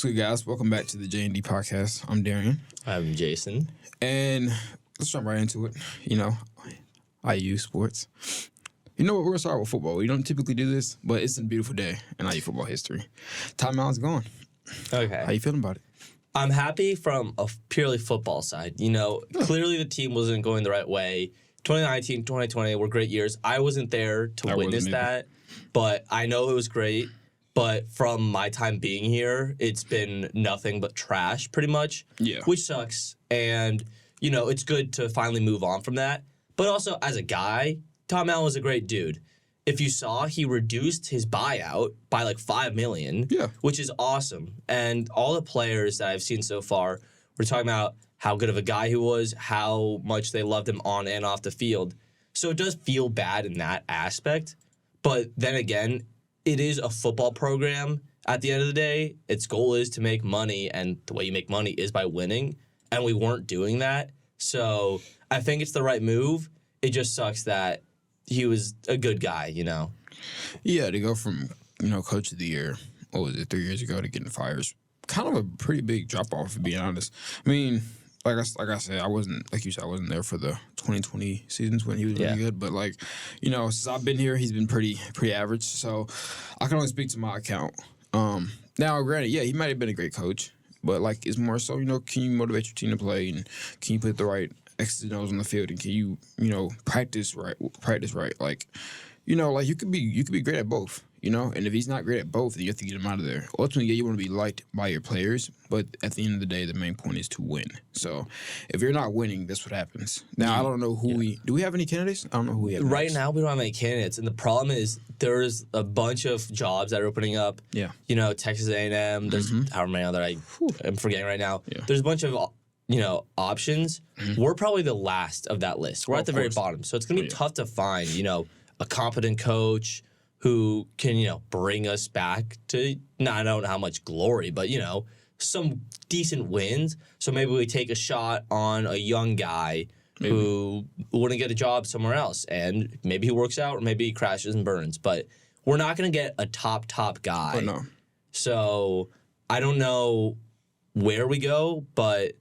What's good, guys? Welcome back to the J&D Podcast. I'm Darien. I'm Jason. And let's jump right into it. IU sports. You know what? We're going to start with football. We don't typically do this, but it's a beautiful day in IU football history. Timeout's gone. Okay. How you feeling about it? I'm happy from a purely football side. Clearly the team wasn't going the right way. 2019, 2020 were great years. I wasn't there to witness that, but I know it was great. But from my time being here, it's been nothing but trash, pretty much. Yeah. Which sucks. And, it's good to finally move on from that. But also, as a guy, Tom Allen was a great dude. If you saw, he reduced his buyout by like $5 million, which is awesome. And all the players that I've seen so far, we're talking about how good of a guy he was, how much they loved him on and off the field. So it does feel bad in that aspect. But then again, it is a football program. At the end of the day, its goal is to make money, and the way you make money is by winning, and we weren't doing that. So I think it's the right move. It just sucks that he was a good guy, Yeah, to go from, coach of the year, 3 years ago, to getting fired is kind of a pretty big drop-off, to be honest. I mean, like I said, I wasn't there for the 2020 seasons when he was really good. But, since I've been here, he's been pretty average. So I can only speak to my account. Now, granted, he might have been a great coach. But, it's more so, can you motivate your team to play? And can you put the right X's and O's on the field? And can you, practice right? You could be great at both. And if he's not great at both, then you have to get him out of there. Ultimately, you want to be liked by your players, but at the end of the day, the main point is to win. So if you're not winning, that's what happens. Now, I don't know who do we have any candidates? I don't know who we have. Right now, we don't have any candidates, and the problem is there's a bunch of jobs that are opening up. Yeah. Texas A&M, there's however many other I'm forgetting right now. Yeah. There's a bunch of options. We're probably the last of that list. We're at the very bottom. So it's going to be tough to find, a competent coach who can, bring us back to, I don't know how much glory, but, some decent wins. So maybe we take a shot on a young guy who wouldn't get a job somewhere else. And maybe he works out or maybe he crashes and burns. But we're not going to get a top guy. Oh, no. So I don't know where we go, but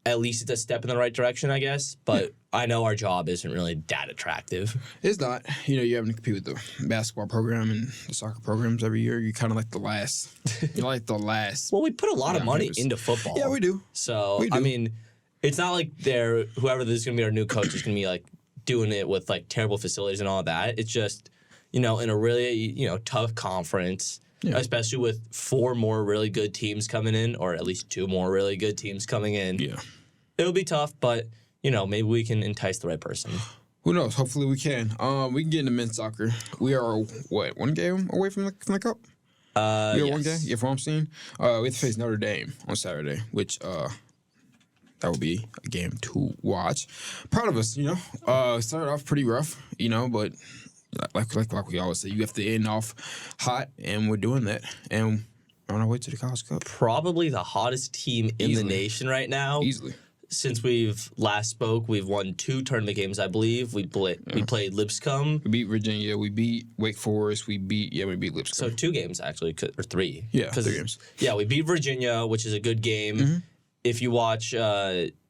at least it's a step in the right direction, I guess. But I know our job isn't really that attractive. It's not. You're having to compete with the basketball program and the soccer programs every year. You're kind of like the last. You're like the last. Well, we put a lot of money into football. Yeah, we do. So, I mean, it's not like whoever this is going to be our new coach is going to be, doing it with, terrible facilities and all that. It's just, in a really, tough conference. Yeah. Especially with 4 more really good teams coming in, or at least 2 more really good teams coming in. Yeah. It'll be tough, but, maybe we can entice the right person. Who knows? Hopefully we can. We can get into men's soccer. We are, 1 game away from the Cup? We are 1 game? Yeah, from what I'm seeing. We have to face Notre Dame on Saturday, which that will be a game to watch. Proud of us, started off pretty rough, but... Like we always say, you have to end off hot, and we're doing that. And on our way to the College Cup. Probably the hottest team in the nation right now. Easily. Since we've last spoke, we've won 2 tournament games, I believe. We played Lipscomb. We beat Virginia. We beat Wake Forest. We beat Lipscomb. So 2 games, actually, or 3. Yeah, 3 games. Yeah, we beat Virginia, which is a good game. If you watch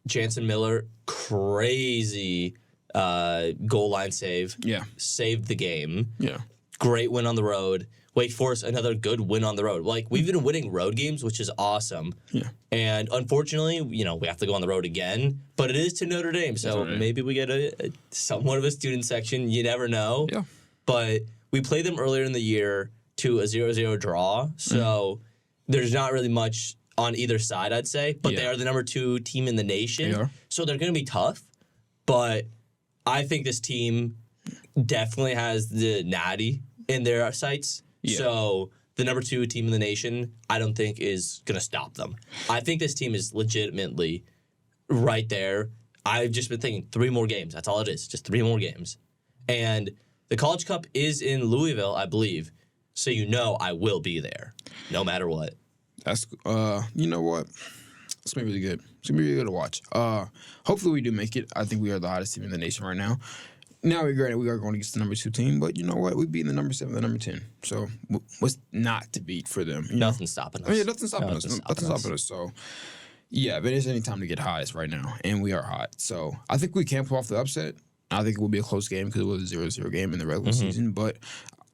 Jansen Miller, crazy goal line save. Yeah. Saved the game. Yeah. Great win on the road. Wake Forest, another good win on the road. We've been winning road games, which is awesome. Yeah. And unfortunately, we have to go on the road again. But it is to Notre Dame, so maybe we get a somewhat of a student section. You never know. Yeah. But we played them earlier in the year to a 0-0 draw, so there's not really much on either side, I'd say. But they are the number 2 team in the nation, so they're going to be tough. But I think this team definitely has the natty in their sights. Yeah. So the number 2 team in the nation, I don't think is going to stop them. I think this team is legitimately right there. I've just been thinking 3 more games. That's all it is, just 3 more games. And the College Cup is in Louisville, I believe. So I will be there, no matter what. That's you know what? It's going to be really good. It's going to be really good to watch. Hopefully we do make it. I think we are the hottest team in the nation right now. Now, granted, we are going against the number 2 team, but you know what? We beat the number 7, the number 10. So, what's not to beat for them? Nothing's stopping us. Oh, yeah, nothing's stopping us. Nothing's stopping us. So, yeah, if it is any time to get hot, it's right now. And we are hot. So, I think we can pull off the upset. I think it will be a close game because it was a 0-0 game in the regular season. But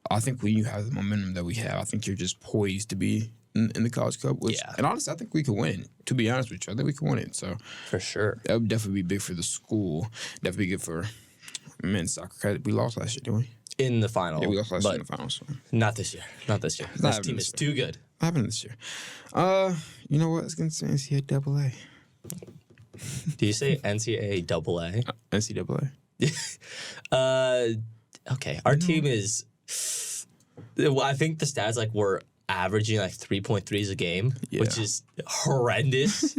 I think when you have the momentum that we have, I think you're just poised to be in the College Cup. And honestly, I think we can win. To be honest with you, I think we can win it. So, for sure. That would definitely be big for the school. Definitely good for men's soccer. We lost last year, didn't we? In the final. Yeah, we lost last year in the final. So. Not this year. This team is too good. What happened this year? You know what? It's going to say NCAA. Do you say NCAA double A? NCAA. Okay. Our team is... I think the stats, like, we're averaging, like, 3.3s a game, which is horrendous.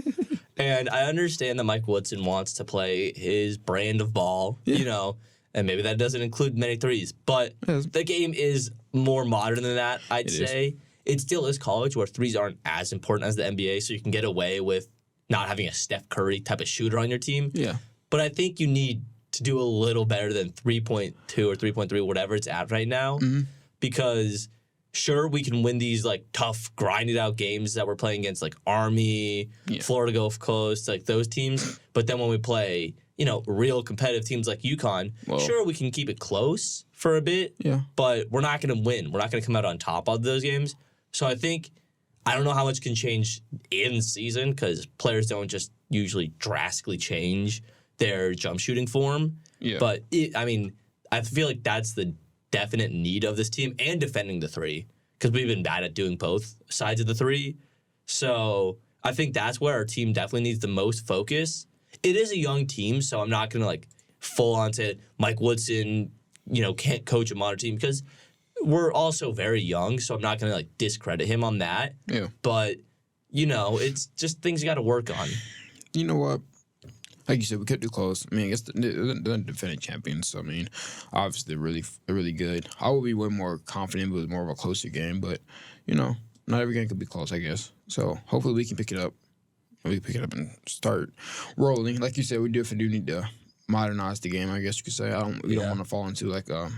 And I understand that Mike Woodson wants to play his brand of ball, you know, and maybe that doesn't include many threes. But the game is more modern than that, I'd say. It still is college where threes aren't as important as the NBA, so you can get away with not having a Steph Curry type of shooter on your team. Yeah. But I think you need to do a little better than 3.2 or 3.3, whatever it's at right now, because... Sure, we can win these, like, tough, grinded-out games that we're playing against, like, Army, Florida Gulf Coast, like, those teams. But then when we play, you know, real competitive teams like UConn, sure, we can keep it close for a bit, but we're not going to win. We're not going to come out on top of those games. So I think, I don't know how much can change in season because players don't just usually drastically change their jump shooting form. Yeah. But, I feel like that's the definite need of this team and defending the 3 because we've been bad at doing both sides of the 3. So I think that's where our team definitely needs the most focus. It is a young team, so I'm not going to like full on say Mike Woodson, you know, can't coach a modern team because we're also very young, so I'm not going to like discredit him on that. Yeah. But, you know, it's just things you got to work on. You know what? Like you said, we kept it close. I mean, I guess the defending champions. So, I mean, obviously they're really good. I would be way more confident if it was more of a closer game. But, you know, not every game could be close, I guess. So, hopefully we can pick it up. We can pick it up and start rolling. Like you said, we definitely do need to modernize the game, I guess you could say. We don't want to fall into like our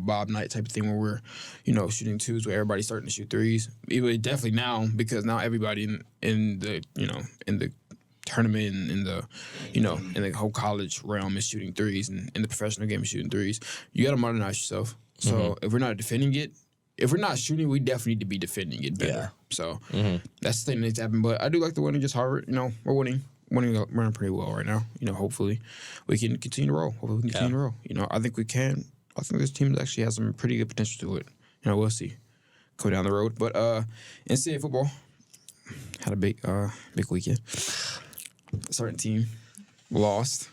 Bob Knight type of thing where we're, you know, shooting 2s where everybody's starting to shoot 3s. It definitely now because now everybody in the, you know, in the tournament and in the, you know, in the whole college realm is shooting 3s and in the professional game is shooting 3s. You got to modernize yourself. So if we're not defending it, if we're not shooting, we definitely need to be defending it better. Yeah. So that's the thing that needs to happen. But I do like the winning just Harvard. You know, we're winning running pretty well right now. You know, hopefully we can continue to roll. Hopefully we can continue to roll. You know, I think we can. I think this team actually has some pretty good potential to it. You know, we'll see. Go down the road. But NCAA football had a big weekend. A certain team lost.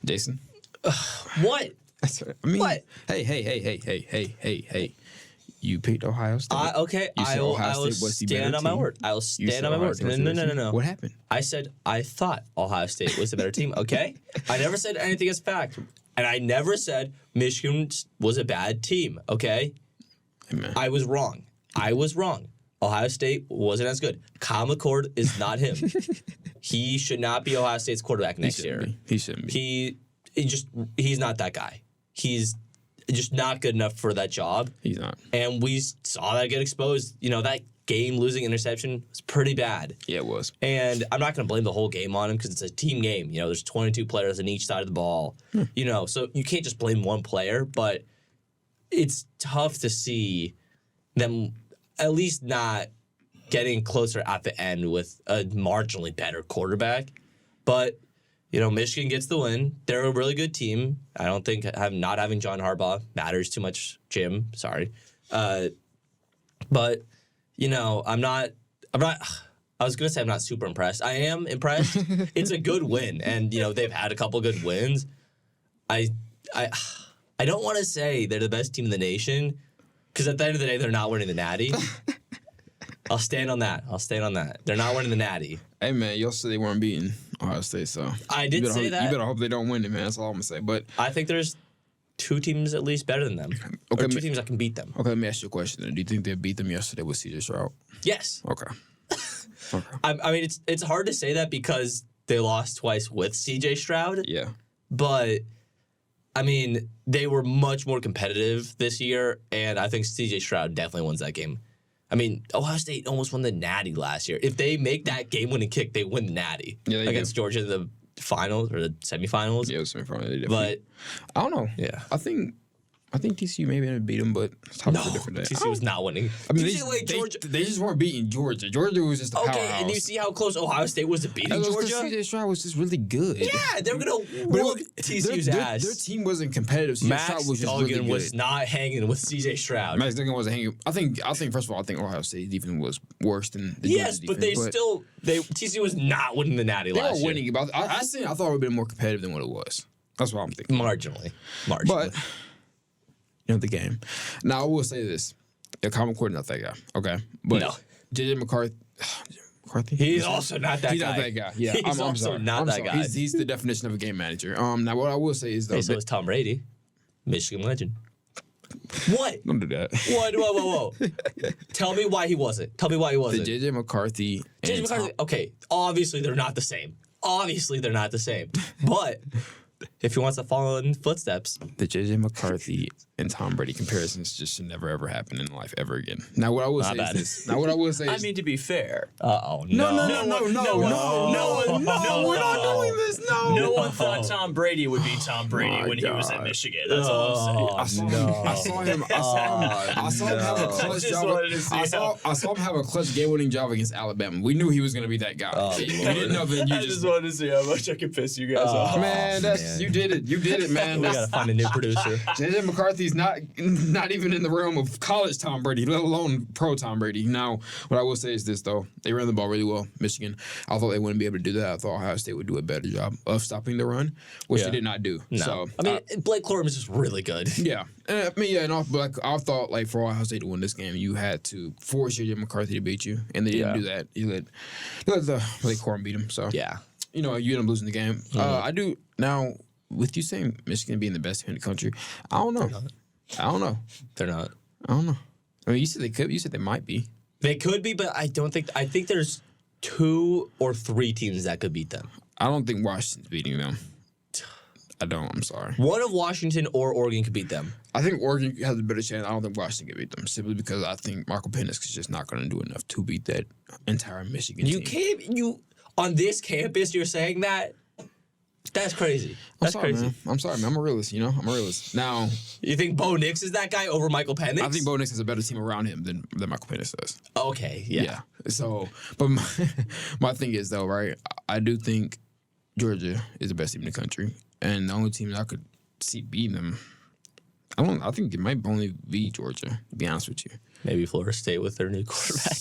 Jason. What? That's right. I mean, what? Hey. You picked Ohio State. Okay, I will stand on my word. I will stand on my word. No. What happened? I said I thought Ohio State was the better team, okay? I never said anything as fact. And I never said Michigan was a bad team, okay? Amen. I was wrong. Ohio State wasn't as good. Kyle McCord is not him. He should not be Ohio State's quarterback next year. He shouldn't be. He's not that guy. He's just not good enough for that job. He's not. And we saw that get exposed. You know, that game-losing interception was pretty bad. Yeah, it was. And I'm not going to blame the whole game on him because it's a team game. You know, there's 22 players on each side of the ball. You know, so you can't just blame one player. But it's tough to see them at least not getting closer at the end with a marginally better quarterback. But, you know, Michigan gets the win. They're a really good team. I don't think not having John Harbaugh matters too much, Jim. Sorry. But, you know, I was going to say I'm not super impressed. I am impressed. It's a good win. And, you know, they've had a couple good wins. I don't want to say they're the best team in the nation because at the end of the day, they're not winning the Natty. I'll stand on that. They're not winning the Natty. Hey, man, y'all said they weren't beating Ohio State, so... I did say that. You better hope they don't win it, man. That's all I'm going to say. But I think there's 2 teams at least better than them. Okay, or 2 teams that can beat them. Okay, let me ask you a question. Do you think they beat them yesterday with C.J. Stroud? Yes. Okay. I mean, it's hard to say that because they lost twice with C.J. Stroud. Yeah. But I mean, they were much more competitive this year, and I think C.J. Stroud definitely wins that game. I mean, Ohio State almost won the Natty last year. If they make that game-winning kick, they win the Natty against Georgia in the finals or the semifinals. Yeah, it was semifinals. But I don't know. Yeah, I think TCU maybe ended up beat them, but it's topic for a different day. TCU was not winning. I mean, they just weren't beating Georgia. Georgia was just a powerhouse. Okay, and you see how close Ohio State was to beating Georgia? CJ Stroud was just really good. Yeah, they were going to whoop TCU's ass. Their team wasn't competitive. CJ Stroud was just really good. was not hanging with CJ Stroud. Max Duggan wasn't hanging. I think first of all, I think Ohio State defense was worse than the Georgia defense. TCU was not winning the Natty last year. They were winning. But I thought it would have been more competitive than what it was. That's what I'm thinking. Marginally. But the game. Now I will say this: Common Core not that guy, okay? But no. J.J. McCarthy. He's also not that guy. He's not that guy. Yeah, he's also not that guy. He's the definition of a game manager. Now what I will say is though, so is Tom Brady, Michigan legend. What? Don't do that. Whoa. Tell me why he wasn't. The J.J. McCarthy. Okay, obviously they're not the same. But if he wants to follow in footsteps, the J.J. McCarthy and Tom Brady comparisons just should never ever happen in life ever again. Now what I will say is this. I mean, to be fair. No, we're not doing this. No one thought Tom Brady would be Tom Brady when he was at Michigan. That's all I'm saying. I saw him have a clutch job. I saw him have a clutch game-winning job against Alabama. We knew he was going to be that guy. You didn't know that. I just wanted to see how much I could piss you guys off. Man, you did it, man. We gotta find a new producer. J.J. McCarthy's not even in the realm of college Tom Brady, let alone pro Tom Brady. Now, what I will say is this, though. They ran the ball really well, Michigan. I thought they wouldn't be able to do that. I thought Ohio State would do a better job of stopping the run, which they did not do. No. So, I mean, Blake Corum is just really good. Yeah. But I thought, for Ohio State to win this game, you had to force J.J. McCarthy to beat you, and they didn't do that. You let Blake Corum beat him. So, yeah. You end up losing the game. I do now. With you saying Michigan being the best team in the country, I don't know. They're not. I don't know. I mean, you said they could. You said they might be. They could be, but I don't think. I think there's 2 or 3 teams that could beat them. I don't think Washington's beating them. I don't. I'm sorry. One of Washington or Oregon could beat them. I think Oregon has a better chance. I don't think Washington can beat them simply because I think Michael Penix is just not going to do enough to beat that entire Michigan team. On this campus, you're saying that. That's crazy. I'm sorry, man. I'm a realist, I'm a realist. Now, you think Bo Nix is that guy over Michael Penix? I think Bo Nix has a better team around him than Michael Penix does. Okay, yeah. So, but my thing is, though, right, I do think Georgia is the best team in the country. And the only team that I could see beating them, I think it might only be Georgia, to be honest with you. Maybe Florida State with their new quarterback.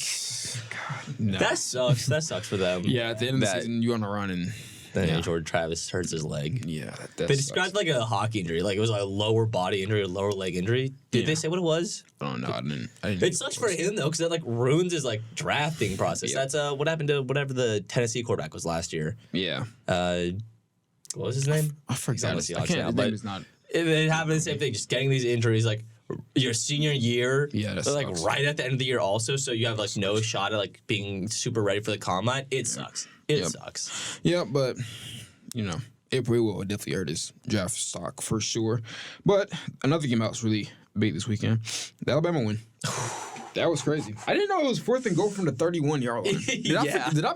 God, no. That sucks. That sucks for them. Yeah, at the end of the season, you on a run and... Then Jordan Travis hurts his leg. Yeah, they described like a hockey injury, like it was like a lower body injury, a lower leg injury. Did they say what it was? I don't know. I didn't it sucks for him though, because that like ruins his like drafting process. Yeah. That's what happened to whatever the Tennessee quarterback was last year. Yeah. What was his name? I forgot. His name is not. It happened the same thing. Just getting these injuries like your senior year. Yeah, that's like right at the end of the year also, so you have like no shot at like being super ready for the combine. It sucks. It sucks. Yeah, but. It probably will definitely hurt his draft stock for sure. But another game that was really big this weekend, the Alabama win. That was crazy. I didn't know it was 4th and goal from the 31-yard line.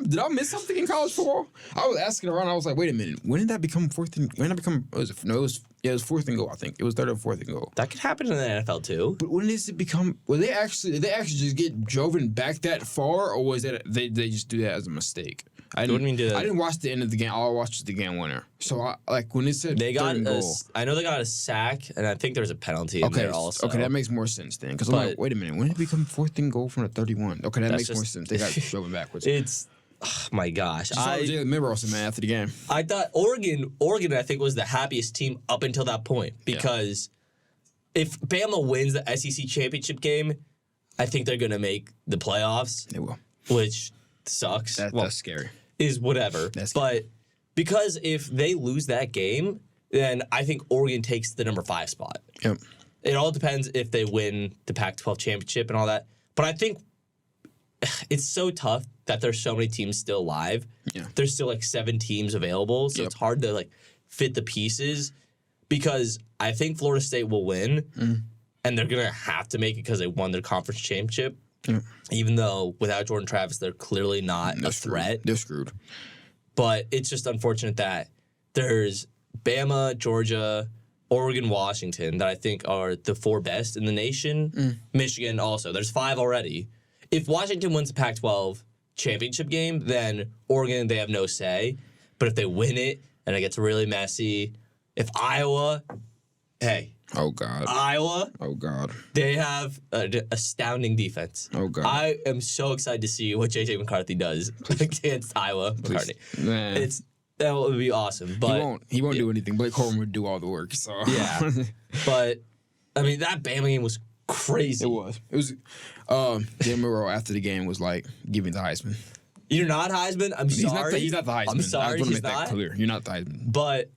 Did I miss something in college football? I was asking around. I was like, wait a minute. When did that become 4th and? When did that become? It was 4th and goal. I think it was 3rd or 4th and goal. That could happen in the NFL too. But when does it become? Did they actually just get driven back that far, or was that they just do that as a mistake? I didn't watch the end of the game. All I watched was the game winner. So when it said they got goal, I know they got a sack, and I think there was a penalty in there also. Okay, that makes more sense then. Because I'm like, wait a minute, when did it become 4th and goal from the 31? Okay, that makes more sense. They got driven backwards. It's oh my gosh. Jalen Milroe, man, after the game. I thought Oregon, I think, was the happiest team up until that point because if Bama wins the SEC championship game, I think they're gonna make the playoffs. They will, which sucks. That's scary. Is whatever. But because if they lose that game, then I think Oregon takes the number 5 spot. Yep. It all depends if they win the Pac-12 championship and all that. But I think it's so tough that there's so many teams still alive. Yeah. There's still like 7 teams available, so it's hard to like fit the pieces because I think Florida State will win, and they're going to have to make it because they won their conference championship. Even though without Jordan Travis, they're clearly not a threat. They're screwed. But it's just unfortunate that there's Bama, Georgia, Oregon, Washington that I think are the 4 best in the nation. Michigan also. There's 5 already. If Washington wins the Pac-12 championship game, then Oregon, they have no say. But if they win it and it gets really messy, if Iowa, oh God, Iowa, oh God, they have an astounding defense. Oh God, I am so excited to see what JJ McCarthy does against Iowa. McCarthy, man, that would be awesome. But he won't do anything. Blake Corum would do all the work. So yeah, but I mean that Bama game was crazy. It was. Jim Monroe after the game was like, "Give me the Heisman." You're not Heisman. I'm sorry. He's not the Heisman. I'm sorry. I want to make not. that clear. You're not the Heisman. But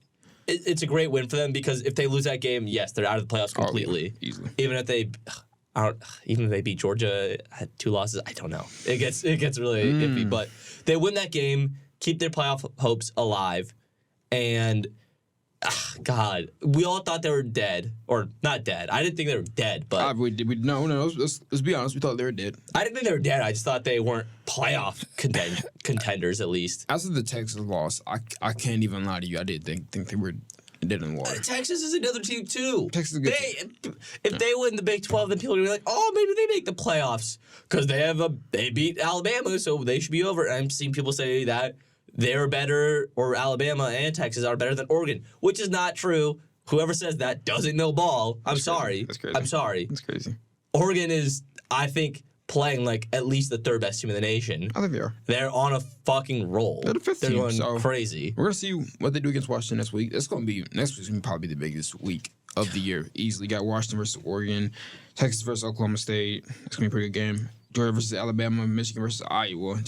it's a great win for them because if they lose that game, yes, they're out of the playoffs completely. Easily. Even if they beat Georgia at 2 losses, I don't know. It gets really iffy. But they win that game, keep their playoff hopes alive, and God, we all thought they were dead, or not dead. I didn't think they were dead, but no. Let's be honest. We thought they were dead. I didn't think they were dead. I just thought they weren't playoff contenders at least. After the Texas loss, I can't even lie to you. I did think they were dead in the water. Texas is another team too. Texas is a good team. If they win the Big 12, then people are gonna be like, oh, maybe they make the playoffs because they beat Alabama, so they should be over. And I'm seeing people say that they're better, or Alabama and Texas are better than Oregon, which is not true. Whoever says that doesn't know ball. I'm sorry. That's crazy. I'm sorry. That's crazy. Oregon is, I think, playing like at least the 3rd best team in the nation. I think they are. They're on a fucking roll. They're the 5th team. They're going crazy. We're gonna see what they do against Washington next week. Next week's gonna probably be the biggest week of the year. Easily got Washington versus Oregon, Texas versus Oklahoma State. It's gonna be a pretty good game. Georgia versus Alabama, Michigan versus Iowa.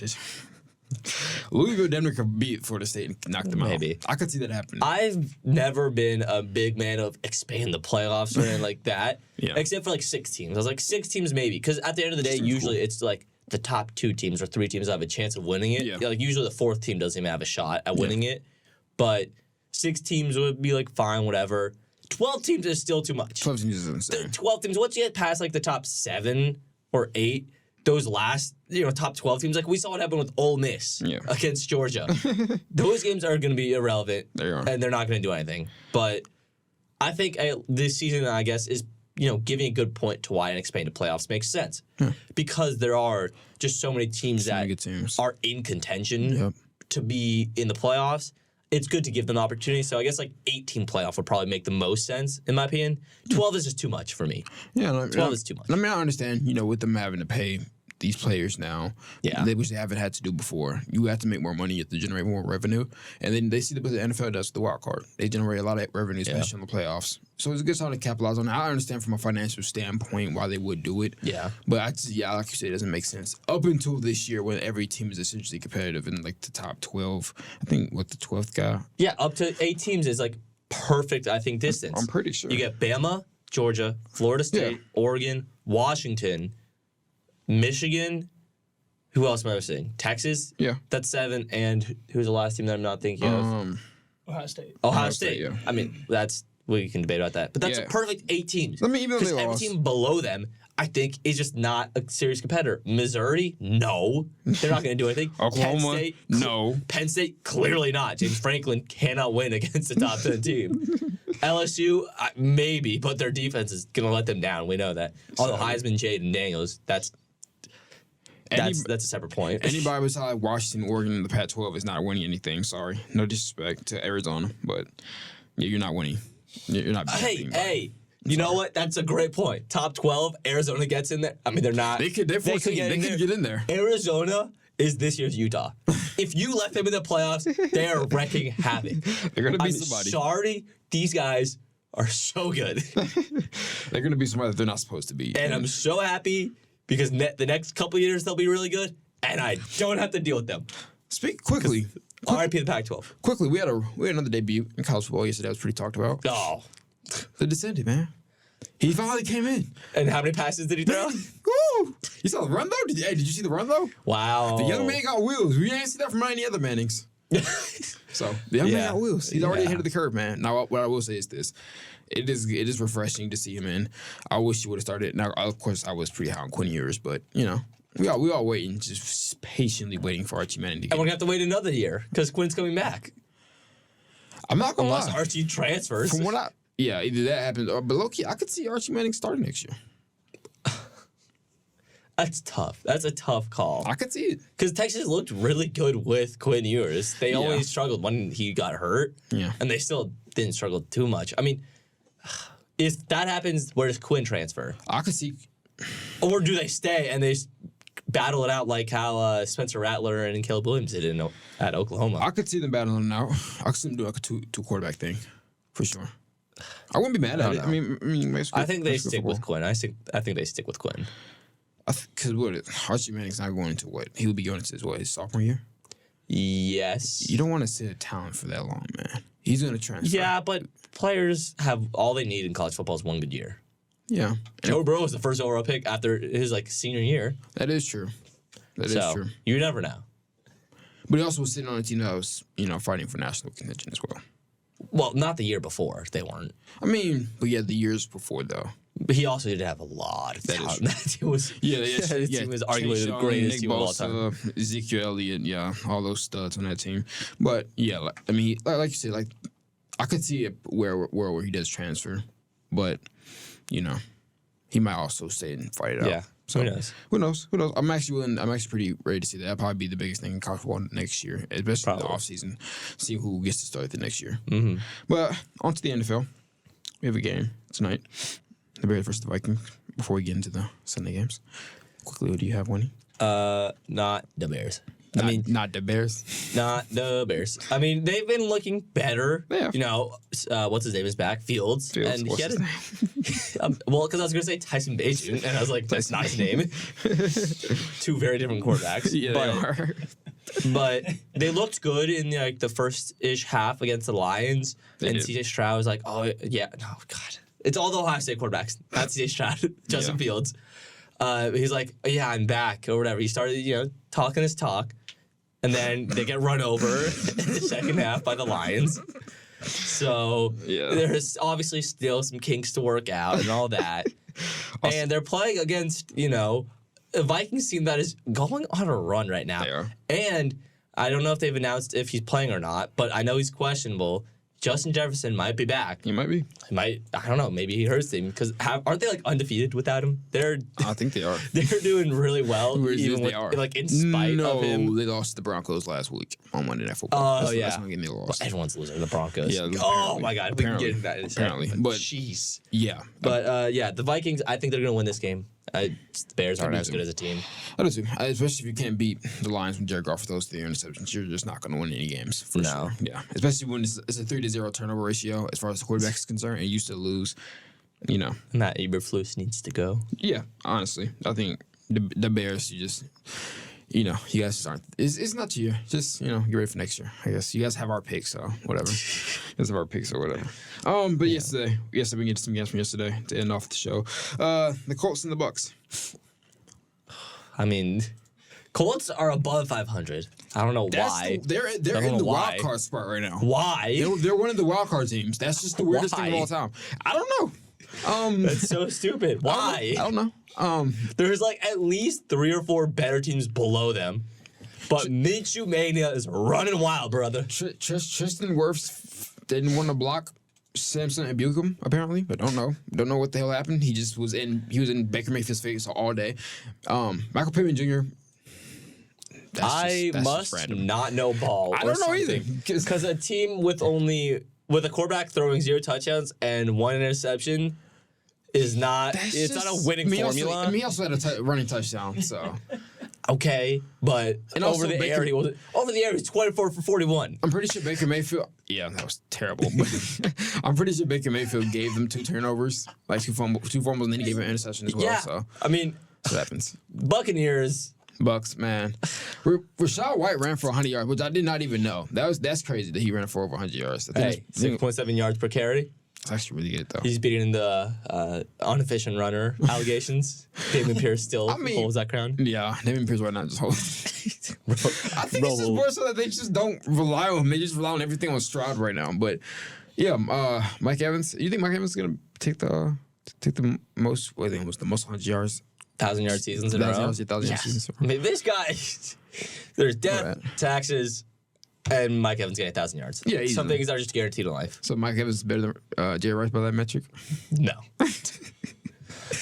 Louisville, Denver could beat Florida State and knock them out. Maybe. I could see that happening. I've never been a big man of expanding the playoffs or anything like that, except for like 6 teams. I was like 6 teams maybe, because at the end of the day, usually it's like the top 2 teams or 3 teams that have a chance of winning it. Yeah, like usually the 4th team doesn't even have a shot at winning it, but 6 teams would be like fine, whatever. 12 teams is still too much. 12 teams is insane. 12 teams. Once you get past like the top 7 or 8. Those last, top 12 teams, like we saw what happened with Ole Miss against Georgia. Those games are going to be irrelevant, and they're not going to do anything. But I think this season, I guess, is giving a good point to why an expanded playoffs makes sense because there are just so many teams that are in contention to be in the playoffs. It's good to give them the opportunity. So I guess like 18 playoff would probably make the most sense, in my opinion. 12 is just too much for me. Yeah, 12 is too much. I mean, I understand, with them having to pay these players now, which they haven't had to do before. You have to make more money, you have to generate more revenue. And then they see what the NFL does with the wild card. They generate a lot of revenue, especially in the playoffs. So it's a good time to capitalize on it. I understand from a financial standpoint why they would do it. Yeah. But like you said, it doesn't make sense. Up until this year when every team is essentially competitive in like the top 12. I think, the 12th guy? Yeah, up to 8 teams is like perfect, I think, distance. I'm pretty sure. You get Bama, Georgia, Florida State, Oregon, Washington, Michigan. Who else am I missing? Texas? Yeah. That's 7. And who's the last team that I'm not thinking of? Ohio State. Ohio State, yeah. I mean, we can debate about that. But that's a perfect 8 teams. Because every team below them, I think, is just not a serious competitor. Missouri? No. They're not going to do anything. Oklahoma? Penn State? No. Penn State? Clearly not. James Franklin cannot win against the top 10 team. LSU? Maybe, but their defense is going to let them down. We know that. Although Heisman, J&D Daniels, that's a separate point. Anybody besides Washington, Oregon, and the Pac-12 is not winning anything. Sorry. No disrespect to Arizona, but you're not winning. You're not beating anybody. Hey. You know what? That's a great point. Top 12, Arizona gets in there. I mean, they're not. They could get in there. Arizona is this year's Utah. If you let them in the playoffs, they are wrecking havoc. They're going to be somebody. Sorry, these guys are so good. They're going to be somebody that they're not supposed to be. And I'm so happy because the next couple of years they'll be really good, and I don't have to deal with them. Speak quickly. RIP the Pac-12. Quickly, we had another debut in college football yesterday. That was pretty talked about. Oh. The descendant, man. He finally came in. And how many passes did he throw? Woo! You saw the run, though? Did you see the run, though? Wow. The young man got wheels. We ain't see that from any other Mannings. So man, I will. He's already ahead of the curve, man. Now, what I will say is this: it is refreshing to see him in. I wish he would have started. Now, of course, I was pretty high on Quinn Ewers, but we all waiting, just patiently waiting for Archie Manning to get. And we're gonna have to wait another year because Quinn's coming back. I'm not gonna lie. Unless Archie transfers. From what either that happens, or but low-key, I could see Archie Manning starting next year. That's tough. That's a tough call. I could see it. Because Texas looked really good with Quinn Ewers. They only struggled when he got hurt. Yeah. And they still didn't struggle too much. I mean, if that happens, where does Quinn transfer? I could see. Or do they stay and they battle it out like how Spencer Rattler and Caleb Williams did at Oklahoma? I could see them battling it out. I could see them do like a two quarterback thing, for sure. I wouldn't be mad at it. I mean, I think they stick with Quinn. I think they stick with Quinn. Because Archie Manning's not going into what? He would be going into his sophomore year? Yes. You don't want to sit a talent for that long, man. He's going to transfer. Yeah, but players have all they need in college football is one good year. Yeah. Joe Burrow was the first overall pick after his senior year. That is true. That is true. You never know. But he also was sitting on a team that was, fighting for national contention as well. Well, not the year before. They weren't. I mean, but yeah, the years before, though. But he also did have a lot of talent. That team was, his team was arguably the greatest team of all time. Ezekiel Elliott, all those studs on that team. But yeah, like you said, like I could see it where he does transfer, but he might also stay and fight it out. Yeah. So who knows? I'm actually pretty ready to see that. That'll probably be the biggest thing in college football next year, especially in the offseason. See who gets to start the next year. Mm-hmm. But on to the NFL. We have a game tonight. The Bears versus the Vikings. Before we get into the Sunday games, quickly, what do you have, Winnie? Not the Bears. Not the Bears. Not the Bears. I mean, they've been looking better. Yeah. What's his name is back? Fields. And what's his name? Well, because I was going to say Tyson Bagent, and I was like, that's not his name. Two very different quarterbacks. Yeah, they are. But they looked good in the first-ish half against the Lions. And CJ Stroud was like, oh, yeah. Oh, God. It's all the Ohio State quarterbacks. Not CJ Stroud. Justin Fields. He's like, oh, yeah, I'm back, or whatever. He started, talking his talk. And then they get run over in the second half by the Lions. So there's obviously still some kinks to work out and all that. And they're playing against, a Vikings team that is going on a run right now. They are. And I don't know if they've announced if he's playing or not, but I know he's questionable. Justin Jefferson might be back. He might be. I don't know. Maybe he hurts him because aren't they undefeated without him? I think they are. They're doing really well. Even they are. In spite of him. No, they lost the Broncos last week on Monday Night Football. That's one game they lost. Well, everyone's losing to the Broncos. Yeah. Oh my God. We can get into that in a second. Apparently, but jeez. Yeah. But the Vikings. I think they're going to win this game. The Bears aren't as good as a team. I do too. Especially if you can't beat the Lions when Jared Goff throws 3 interceptions, you're just not going to win any games. For sure. Yeah. Especially when it's a 3-0 turnover ratio as far as the quarterback is concerned, and you used to lose. Matt Eberflus needs to go. Yeah, honestly, I think the Bears. You just, you guys just aren't. It's not your year. Just get ready for next year. I guess you guys have our picks, so whatever. You guys have our picks or whatever. But yesterday we get some games from yesterday to end off the show. The Colts and the Bucks. I mean, Colts are above 500. I don't know why. They're in the wild card spot right now. Why? They're one of the wild card teams. That's just the weirdest thing of all time. I don't know. That's so stupid. Why? I don't know. There's at least 3 or 4 better teams below them. But Minshew Mania is running wild, brother. Tristan Wirfs didn't want to block Samson and Buckham, apparently, but don't know what the hell happened. He was in Baker Mayfield's face all day. Michael Pittman Jr. I must not know ball. I don't know either. Because a team with a quarterback throwing 0 touchdowns and 1 interception is not. It's not a winning formula. He also had a running touchdown. So okay, but over the air he was 24 for 41. I'm pretty sure Baker Mayfield. Yeah, that was terrible. But I'm pretty sure Baker Mayfield gave them 2 turnovers, 2 fumbles, and then he gave an interception as well. Yeah, so I mean, that's what happens. Bucks, man. Rachaad White ran for 100 yards, which I did not even know. That's crazy that he ran for over 100 yards. 6.7 yards per carry. It's actually really good, though. He's beating the inefficient runner allegations. David Pierce still holds that crown. Yeah, David Pierce right now just holds. I think it's just more so that they just don't rely on him. They just rely on everything on Stroud right now. But yeah, Mike Evans. You think Mike Evans is gonna take the most? What I think was the most 100 yards, 1,000-yard seasons in a row. 1,000 yard seasons. I mean, this guy. There's death, taxes. And Mike Evans getting 1,000 yards. Yeah, some things are just guaranteed in life. So Mike Evans is better than Jerry Rice by that metric? No.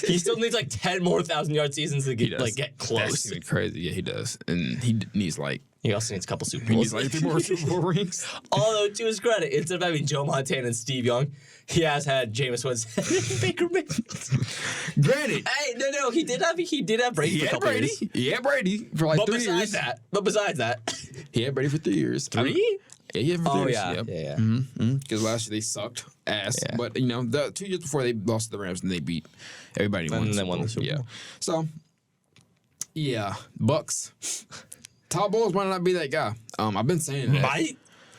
He still needs like 10 more 1,000-yard seasons to get close. That's crazy. Yeah, he does. And he needs He also needs a couple Super Bowls. He needs 3 more Super Bowl rings. Although, to his credit, instead of having Joe Montana and Steve Young, he has had Jameis Winston and Baker Mayfield. Granted. Hey, no, he did have Brady for a couple years. He had Brady for like 3 years. But besides that. He had Brady for 3 years. 3? Yeah, he had for 3 years. Yeah. Because last year they sucked ass. Yeah. But, the 2 years before they lost to the Rams and they beat everybody. And they won the Super Bowl. Yeah. So, yeah, Bucks. Todd Bowles might not be that guy. I've been saying that.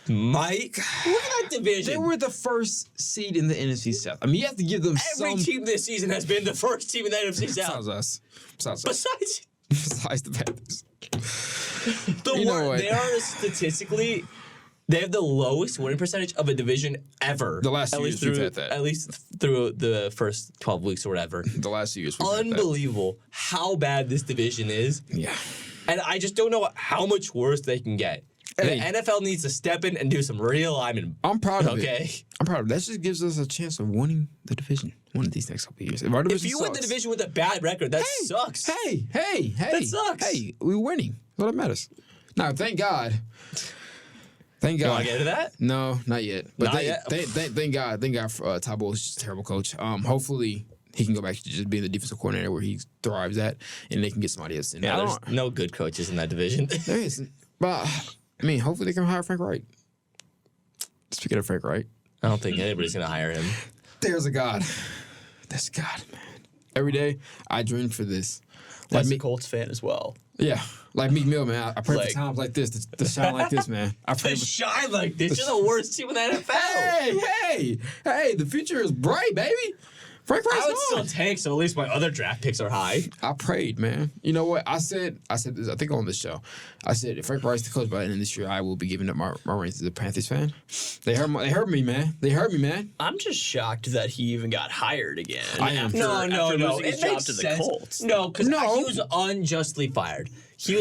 Mike, look at that division. They were the first seed in the NFC South. I mean, you have to give them Every team this season has been the first team in the NFC South. Besides the Panthers. They are statistically, they have the lowest winning percentage of a division ever. The last 2 years we've had that. At least through the first 12 weeks or whatever. The last 2 years we've had that. Unbelievable how bad this division is. Yeah. And I just don't know how much worse they can get. Hey. The NFL needs to step in and do some realignment. I'm proud of it. I'm proud of it. That just gives us a chance of winning the division one of these next couple of years. If you win the division with a bad record, that sucks. Hey. That sucks. Hey, we're winning. That's what matters. Now, thank God. Thank God. You want to get into that? No, not yet. But not yet? Thank God for Todd Bowles is just a terrible coach. Hopefully he can go back to just being the defensive coordinator where he thrives at, and they can get somebody else in. Yeah, there's no good coaches in that division. There isn't. But, hopefully they can hire Frank Wright. Speaking of Frank Wright. I don't think anybody's going to hire him. There's a God. There's God, man. Every day, I dream for this. That's a Colts fan as well. Yeah. Like Meek Mill, man. I pray for times like this to shine like this, man. I pray to shine like this? You're the worst team in the NFL. Hey, the future is bright, baby. Frank Wright's I would still take, so at least my other draft picks are high. I prayed, man. You know what? I said this, I think on this show. I said, if Frank Wright's the coach by the end of this year, I will be giving up my reins as a Panthers fan. They hurt me, man. I'm just shocked that he even got hired again. I am. After losing his job to the Colts. No, because he was unjustly fired. He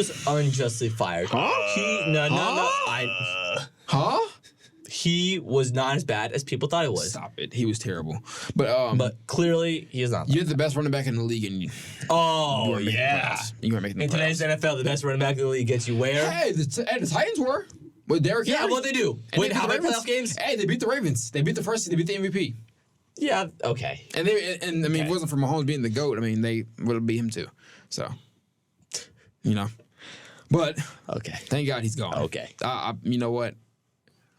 He was not as bad as people thought he was. Stop it. He was terrible. But clearly, he is not. You're the best running back in the league. And you weren't making in today's NFL, the best running back in the league gets you where? Hey, the Titans were. With Derrick Henry. Yeah, what they do? Win how many playoff games? Hey, they beat the Ravens. They beat the first seed. They beat the MVP. Yeah, okay. And if it wasn't for Mahomes being the GOAT, they would have beat him too. So, But, okay. Thank God he's gone. Okay. You know what?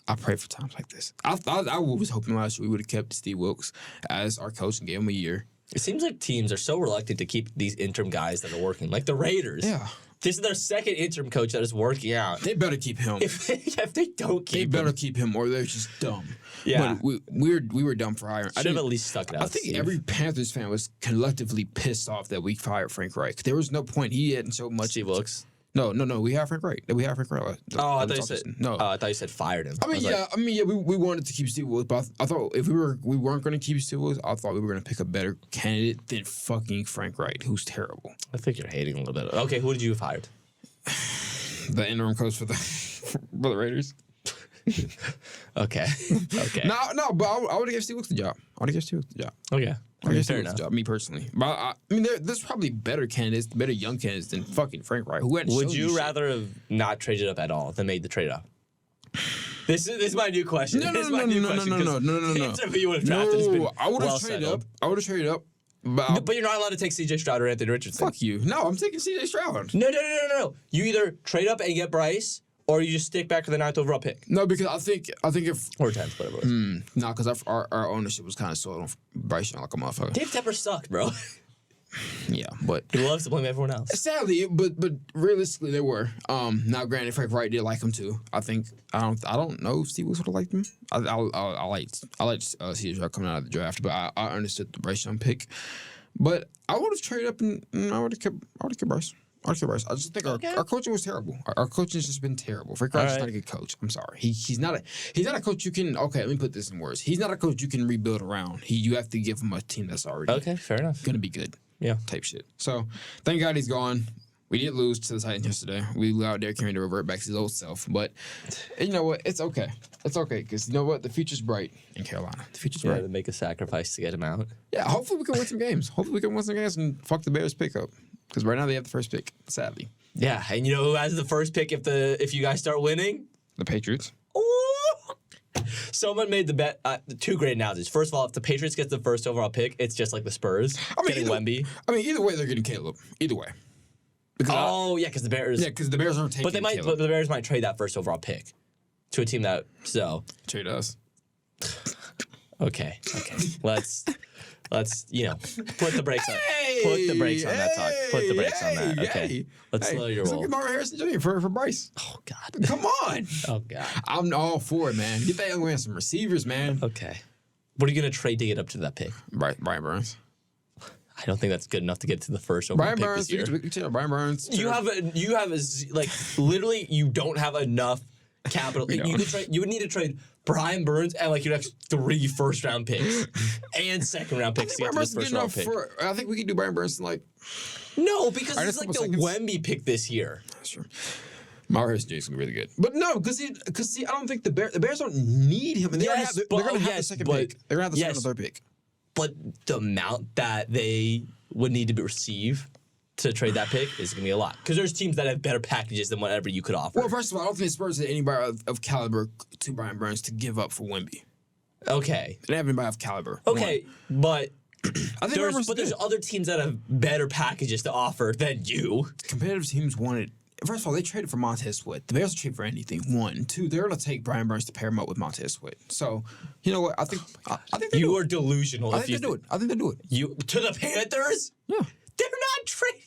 I pray for times like this. I was hoping last year we would have kept Steve Wilkes as our coach and gave him a year. It seems like teams are so reluctant to keep these interim guys that are working, like the Raiders. Yeah. This is their second interim coach that is working out. They better keep him. If they don't keep him. They better keep him or they're just dumb. Yeah. But we were dumb for hiring. Should have at least stuck it out. I think every Panthers fan was collectively pissed off that we fired Frank Reich. There was no point. He hadn't so much. Steve Wilkes. No. We have Frank Reich. I thought you said no. I thought you said fired him. We wanted to keep Steve Wilkes, but I thought if we weren't going to keep Steve Wilkes, I thought we were going to pick a better candidate than fucking Frank Reich, who's terrible. I think you're hating a little bit. Okay, who did you have hired? The interim coach for the Raiders. Okay. No, but I would have given Steve Wilkes the job. Okay. Fair enough. Me personally. But there's probably better young candidates than fucking Frank Reich. Would you rather have not traded up at all than made the trade up? This is my new question. No. You would have drafted. I would have traded up. But you're not allowed to take C.J. Stroud or Anthony Richardson. Fuck you. No, I'm taking C.J. Stroud. No. You either trade up and get Bryce, or you just stick back to the 9th overall pick. No, because I think if or 10th, whatever it was. No, because our ownership was kind of sold on Bryce Young like a motherfucker. Dave Tepper sucked, bro. Yeah, but he loves to blame everyone else. Sadly, but realistically, they were. Now, granted, Frank Wright did like him too. I think I don't know if Steve Wilkes would have liked him. I liked CJ coming out of the draft, but I understood the Bryce Young pick. But I would have traded up and I would have kept Bryce. I just think our coaching was terrible. Our coaching has just been terrible. Frank Wright's not a good coach. I'm sorry. He's not a coach you can. Okay, let me put this in words. He's not a coach you can rebuild around. You have to give him a team that's already fair enough. Gonna be good. Yeah, type shit. So thank God he's gone. We did lose to the Titans yesterday. We allowed Derrick Henry to revert back to his old self. But you know what? It's okay. It's okay because you know what? The future's bright in Carolina. The future's bright. To make a sacrifice to get him out. Yeah, hopefully we can win some games. And fuck the Bears pick up. Because right now they have the first pick, sadly. Yeah, and you know who has the first pick if you guys start winning? The Patriots. Ooh. Someone made the bet. Two great analogies. First of all, if the Patriots get the first overall pick, it's just like the Spurs getting Wemby. Either way, they're getting Caleb. Either way. Because the Bears. Yeah, because the Bears aren't taking. But the Bears might trade that first overall pick to a team that trade us. Okay. Let's put the brakes on. Put the brakes on that talk. Put the brakes on that. Okay. Let's slow your roll. Look at Marvin Harrison Jr. for Bryce. Oh God. Come on. Oh God. I'm all for it, man. Get that young man some receivers, man. Okay. What are you gonna trade to get up to that pick? Brian Burns. I don't think that's good enough to get to the first overall pick this year. Brian Burns. You have literally you don't have enough capital. You would need to trade Brian Burns and your next 3 first-round picks and second-round picks to get to this first-round pick. I think we could do Brian Burns in No, because it's the Wemby pick this year. That's true. Marvin Harrison Jr. is going to be really good. But no, because I don't think the Bears don't need him. And they're going to have the second pick. They're going to have the second or third pick. But the amount that they would need to receive to trade that pick is going to be a lot. Because there's teams that have better packages than whatever you could offer. Well, first of all, I don't think the Spurs had anybody of caliber to Brian Burns to give up for Wemby. Okay. They have anybody of caliber. Okay, but there's other teams that have better packages to offer than you. Competitive teams wanted. First of all, they traded for Montez Sweat. The Bears will trade for anything. 1, 2, they're going to take Brian Burns to pair him up with Montez Sweat. So, you know what? I think you are delusional. I think they do it. I think they do it. You to the Panthers? Yeah. They're not trading.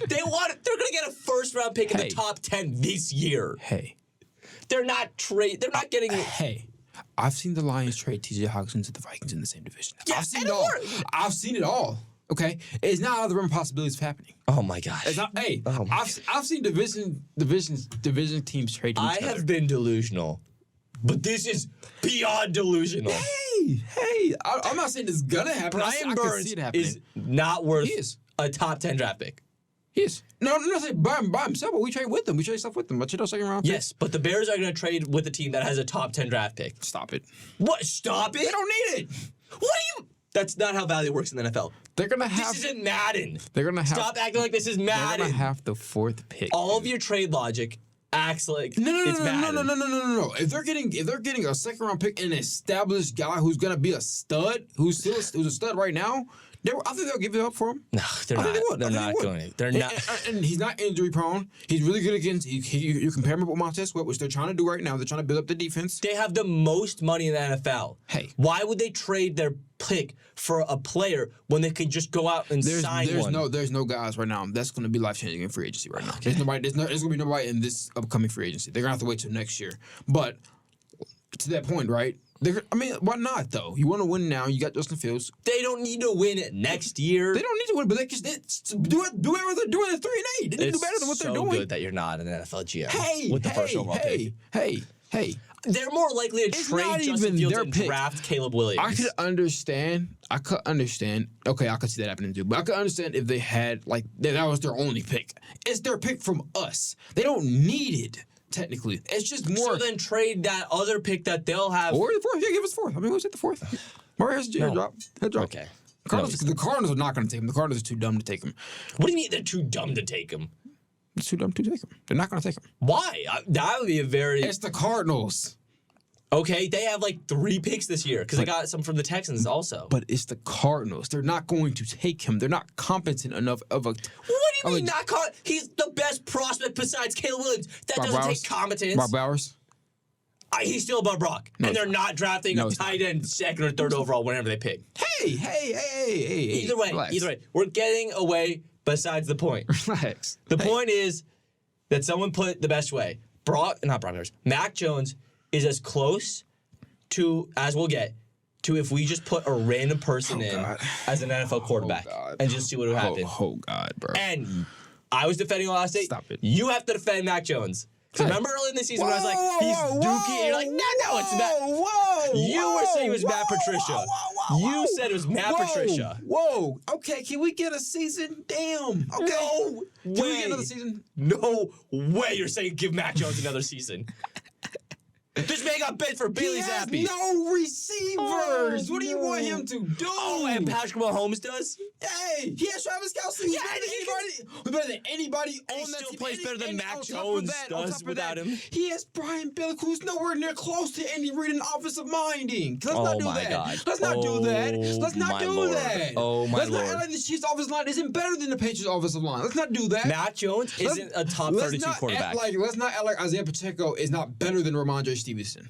They're going to get a first-round pick in the top 10 this year. Hey. They're not getting. Hey. I've seen the Lions trade T.J. Hawkinson to the Vikings in the same division. Yeah, I've seen it all. I've seen it all. Okay, it's not out of the realm of possibilities of happening. Oh my gosh! It's not. Hey, I've seen division teams trade. I have been delusional, but this is beyond delusional. Hey! I'm not saying it's gonna happen. Brian Burns is not worth a top 10 draft pick. He is. No, I'm not saying by himself, but we trade with him. We trade stuff with him. But you know, second round pick. Yes, but the Bears are going to trade with a team that has a top 10 draft pick. Stop it. What? Stop it? They don't need it. What do you? That's not how value works in the NFL. They're gonna have. This isn't Madden. They're gonna have. Stop acting like this is Madden. They're gonna have the 4th pick. All of your trade logic acts like it's Madden. No. If they're getting a second round pick and an established guy who's gonna be a stud, who's a stud right now, I think they'll give it up for him. No, they're not. They're not going to. They're not. And he's not injury prone. He's really good against. You compare him with Montez Sweat, which they're trying to do right now. They're trying to build up the defense. They have the most money in the NFL. Hey, why would they trade their pick for a player when they could just go out and sign one? There's no guys right now that's going to be life changing in free agency right now. Okay. There's going to be nobody in this upcoming free agency. They're going to have to wait till next year. But to that point, right? Why not though? You want to win now. You got Justin Fields. They don't need to win it next year. They don't need to win, but they can do whatever they're doing at 3-8. They need to do better than what they're doing. It's so good that you're not an NFL GM with the first overall pick. Hey. They're more likely to trade Justin Fields and draft Caleb Williams. I could understand. Okay, I could see that happening too. But I could understand if they had that was their only pick. It's their pick from us. They don't need it. Technically, it's just more. So then trade that other pick that they'll have. Or the 4th. Yeah, give us 4th. Who's at the 4th? Marvin Harrison Jr. drop. Okay. The Cardinals are not going to take him. The Cardinals are too dumb to take him. What do you mean they're too dumb to take him? They're too dumb to take him. They're not going to take him. Why? That would be a very. It's the Cardinals. Okay, they have 3 picks this year because they got some from the Texans also. But it's the Cardinals. They're not going to take him. They're not competent enough of a. What do you mean not competent? He's the best prospect besides Caleb Williams. That doesn't take competence. Rob Bowers. He's still above Brock. And they're not drafting a tight end second or third overall whenever they pick. Hey. Either way, we're getting away besides the point. Relax. The point is that someone put it the best way. Mac Jones is as close to as we'll get to if we just put a random person as an NFL quarterback and just see what would happen. Oh, God, bro. And I was defending Ohio State. Stop it. You have to defend Mac Jones. Because remember early in the season when I was like, he's dookie, and you're like, no, it's Matt. You were saying it was Matt Patricia. You said it was Matt Patricia. Whoa. Okay, can we get a season? Damn. Okay. No way. Can we get another season? No way you're saying give Mac Jones another season. This man got bid for Bailey Zappi. He has no receivers. What do you want him to do? Oh, and Patrick Mahomes does? Hey, he has Travis Kelce. He's better than anybody on that still team. plays better than Mac Jones does without him. He has Brian Billick, who's nowhere near close to Andy Reid in offensive minding. Let's not do that. God. Let's not do that. Let's not do that. Oh, my Let's Lord. not act like the Chiefs' offensive line isn't better than the Patriots' offensive line. Let's not do that. Mac Jones isn't a top 32 quarterback. Let's not act like Isaiah Pacheco is not better than Ramondre Stevenson.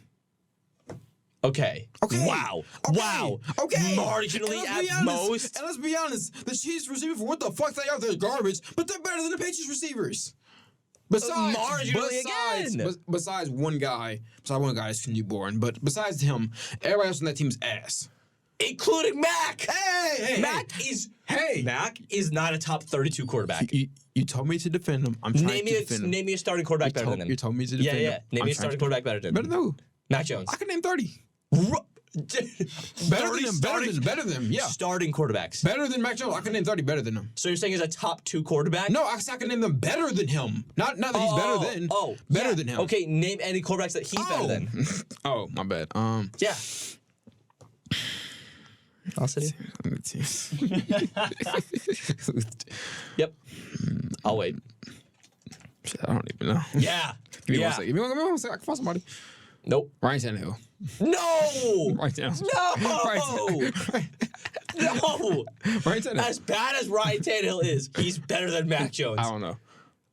Okay. Wow. Okay. Marginally at most. And let's be honest, the Chiefs receiver for what the fuck they are, they're garbage, but they're better than the Patriots receivers. Besides one guy, is newborn, but besides him, everybody else on that team is ass. Including Mac. Hey. Mac is not a top 32 quarterback. You told me to defend him. I'm trying to defend him. Name me a starting quarterback better than him. You told me to defend him. Yeah. Name me a starting quarterback better than him. Better than who? Mac Jones. I can name 30. Better than him, yeah. Starting quarterbacks. Better than Mac Jones. I can name 30 better than him. So you're saying he's a top 2 quarterback? No, I can name them better than him. Not that he's better than. Better than him. Okay, name any quarterbacks that he's better than. Oh, my bad. Yeah. I'll sit here. Yep. I'll wait. Shit, I don't even know. Yeah. Give me 1 second. Give me 1 second. I can find somebody. Nope. Ryan Tannehill. No! Ryan Tannehill. No! Ryan Tannehill. As bad as Ryan Tannehill is, he's better than Mac Jones. I don't know.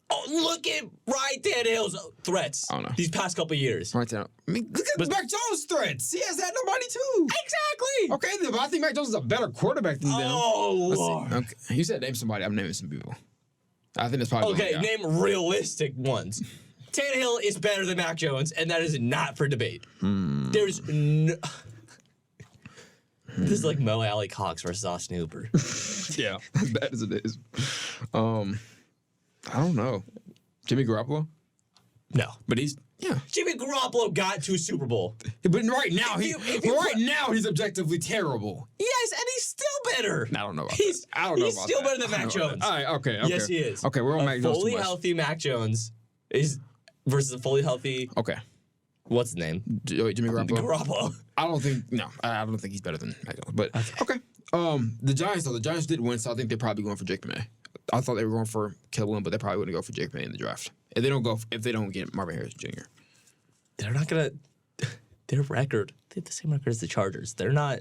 Oh, look at Ryan Tannehill's threats. I don't know. These past couple years. Ryan Tannehill. I mean, look at Mac Jones' threats. He has that nobody too. Exactly. Okay, but I think Mac Jones is a better quarterback than them. Oh, Lord. Okay. You said name somebody. I'm naming some people. I think that's probably okay. Name realistic ones. Tannehill is better than Mac Jones, and that is not for debate. There's no... This is like Mo Alley Cox versus Austin Hooper. Yeah, as bad as it is. I don't know. Jimmy Garoppolo? No. But he's... Yeah. Jimmy Garoppolo got to a Super Bowl. But right now, he's objectively terrible. Yes, and he's still better. I don't know about that. I don't know he's about still that. better than Mac Jones. All right, okay. Yes, he is. Okay, we're on Mac Jones too fully much. healthy Mac Jones is versus a fully healthy... Okay. What's his name? Jimmy Garoppolo. I don't think he's better than Mac Jones. But, okay. The Giants did win, so I think they're probably going for Jake May. I thought they were going for Caleb Williams, but they're probably going to go for Jake May in the draft. If they don't get Marvin Harris Jr. They're not gonna. Their record. They have the same record as the Chargers. They're not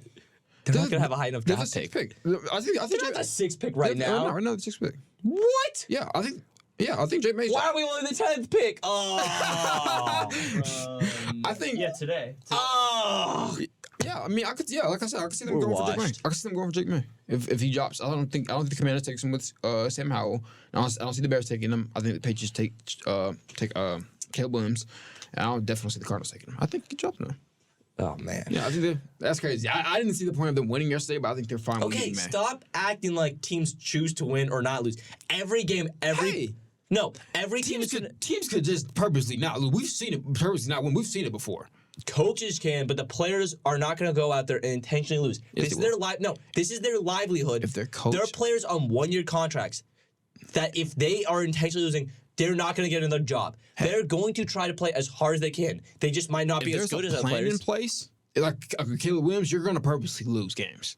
gonna have a high enough draft pick. I think they're not the 6th pick right now. Right now, the 6th pick. What? Yeah, I think Jake May. Why are we only the 10th pick? Oh. I think. Yeah, today. Oh. Yeah, I mean, like I said, I could see them going for Jake May. I could see them going for Jake May if he drops. I don't think the Commanders takes him with Sam Howell. I don't see the Bears taking him. I think the Patriots take Caleb Williams. And I don't definitely see the Cardinals taking him. I think he could drop him. Oh man. Yeah, I think that's crazy. I didn't see the point of them winning yesterday, but I think they're fine with winning. Okay, stop acting like teams choose to win or not lose. Every game, every team teams could just purposely not lose. We've seen it purposely not win. We've seen it before. Coaches can, but the players are not going to go out there and intentionally lose. Yes, this is their livelihood. If they're coached, there are players on 1-year contracts that if they are intentionally losing, they're not going to get another job. They're going to try to play as hard as they can. They just might not be as good as other players. In place, like Caleb Williams, you're going to purposely lose games.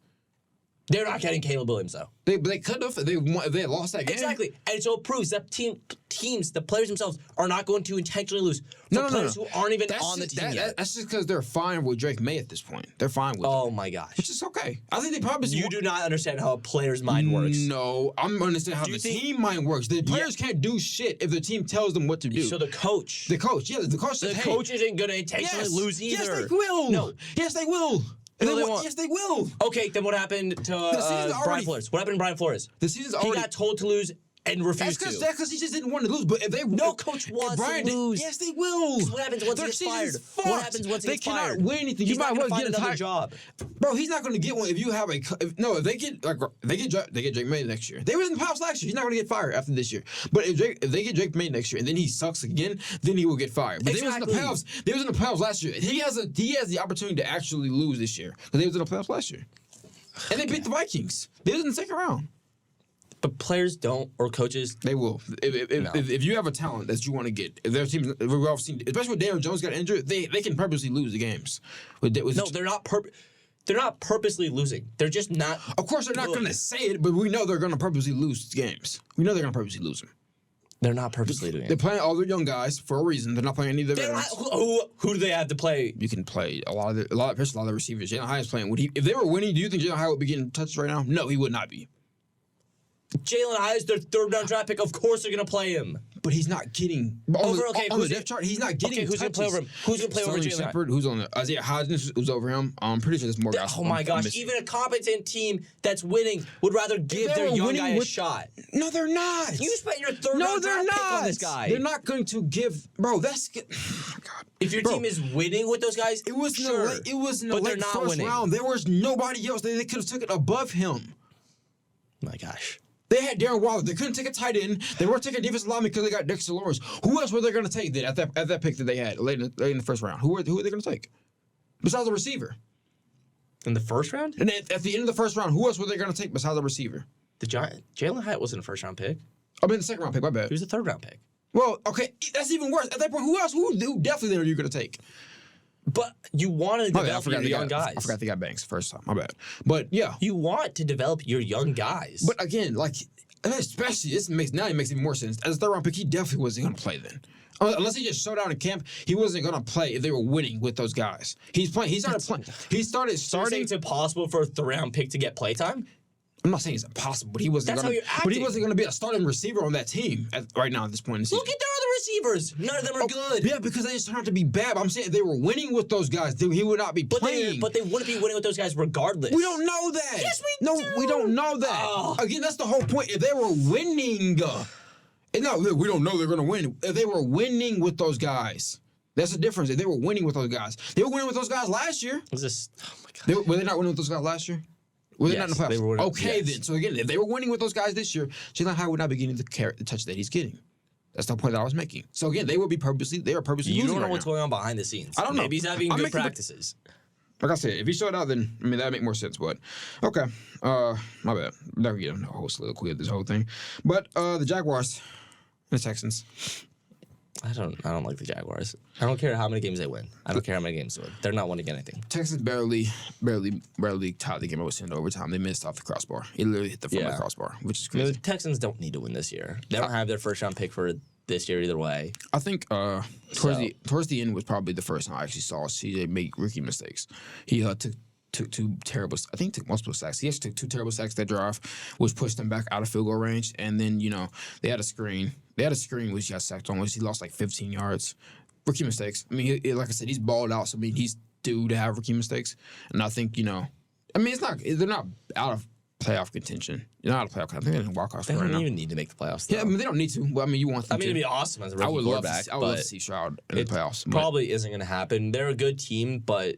They're not getting Caleb Williams, though. They could have if they had lost that game. Exactly. And so it proves that teams, the players themselves, are not going to intentionally lose for players who aren't even on the team yet. That's just because they're fine with Drake May at this point. They're fine with Oh, my gosh. Which is okay. I think they probably... You do not understand how a player's mind works. No. I'm understanding how the team mind works. The players can't do shit if the team tells them what to do. So the coach... The coach says, coach isn't going to intentionally lose either. Yes, they will. No. Yes, they will. Yes, they will. Okay, then what happened to Brian Flores? What happened to Brian Flores? The season's already... He got told to lose and refused to. That's because he just didn't want to lose. But if they... No coach wants to lose. Yes, they will. What happens once he gets fired? What happens once he gets fired? They cannot win anything. He's not going to find another job. Bro, he's not going to get one if you have if they get Drake May next year. They was in the playoffs last year. He's not going to get fired after this year. But if they get Drake May next year and then he sucks again, then he will get fired. But they was in the playoffs. They was in the playoffs last year. He has the opportunity to actually lose this year because they was in the playoffs last year. And they beat the Vikings. They was in the second round. But players don't, or coaches. They will. If you have a talent that you want to get, if their team, we've all seen, especially when Daniel Jones got injured, they can purposely lose the games. No, they're not They're not purposely losing. They're just not. Of course, they're not going to say it, but we know they're going to purposely lose games. We know they're going to purposely lose them. They're not purposely doing it. They're playing all their young guys for a reason. They're not playing any of the veterans. Who do they have to play? You can play a lot of the receivers. Jalen Hyatt is playing. If they were winning, do you think Jalen Hyatt would be getting touched right now? No, he would not be. Jalen Hyatt is their third-round draft pick. Of course they're going to play him. But he's not getting on the depth chart. He's not getting. Okay, who's going to play over him? Who's going to play over Jalen Shepard? Who's on there? Isaiah Hodgins, who's over him. I'm pretty sure there's more guys. Oh my gosh! Even a competent team that's winning would rather give their young guy a shot. No, they're not. You spent your third-round draft pick on this guy. They're not going to give, bro. That's oh God. If your team is winning with those guys, it was sure. It was but they're not first winning. round. There was nobody else. They could have took it above him. Oh my gosh. They had Darren Waller. They couldn't take a tight end. They weren't taking a defensive lineman because they got Dexter Lawrence. Who else were they going to take then at that pick that they had late in the first round? Who are they going to take? Besides the receiver. In the first round? And at the end of the first round, who else were they going to take besides the receiver? Jalen Hyatt wasn't a first-round pick. I mean, the second-round pick, my bad. He was a third-round pick. Well, okay, that's even worse. At that point, who else? Who definitely are you going to take? But you want to develop your young guys. I forgot they got Banks first time. My bad. But, yeah. You want to develop your young guys. But, again, like, especially, it makes even more sense. As a third-round pick, he definitely wasn't going to play then. Unless he just showed out in camp, he wasn't going to play if they were winning with those guys. He started playing. He started starting. It's impossible for a third-round pick to get playtime? I'm not saying it's impossible, but he wasn't going to be a starting receiver on that team right now at this point in the season. Look at their other receivers. None of them are good. Yeah, because they just turned out to be bad. But I'm saying if they were winning with those guys, he would not be playing. But they wouldn't be winning with those guys regardless. We don't know that. Yes, we do. No, we don't know that. Again, that's the whole point. If they were winning, we don't know they're going to win. If they were winning with those guys, that's the difference. If they were winning with those guys, they were winning with those guys last year. Oh my God. Were they not winning with those guys last year? Were they not in the playoffs? Okay, then. So again, if they were winning with those guys this year, Jalen Hyatt would not be getting the touch that he's getting. That's the point that I was making. So again, they are purposely losing. You don't know what's going on behind the scenes. I don't know. Maybe he's having good practices. Like I said, if he showed out, then that'd make more sense. But okay, my bad. Never get a whole soliloquy of this whole thing. But the Jaguars and the Texans. I don't like the Jaguars. I don't care how many games they win. I don't care how many games they win. They're not winning anything. Texans barely tied the game. It was into overtime. They missed off the crossbar. It literally hit the front of the crossbar, which is crazy. The Texans don't need to win this year. They don't have their first round pick for this year either way. I think towards the end was probably the first time I actually saw CJ make rookie mistakes. He took two terrible. I think he took multiple sacks. He actually took two terrible sacks that drive, which pushed him back out of field goal range. And then they had a screen. Which he got sacked on, which he lost like 15 yards. Rookie mistakes. I mean, like I said, he's balled out. So I mean, he's due to have rookie mistakes. And I think it's not. They're not out of playoff contention. You're not out of playoff contention. I think they're in walk-off right now. They don't even need to make the playoffs, though. Yeah, they don't need to. Well, you want them to. It'd be awesome as a rookie quarterback. I would love to see Stroud in the playoffs. Probably isn't going to happen. They're a good team, but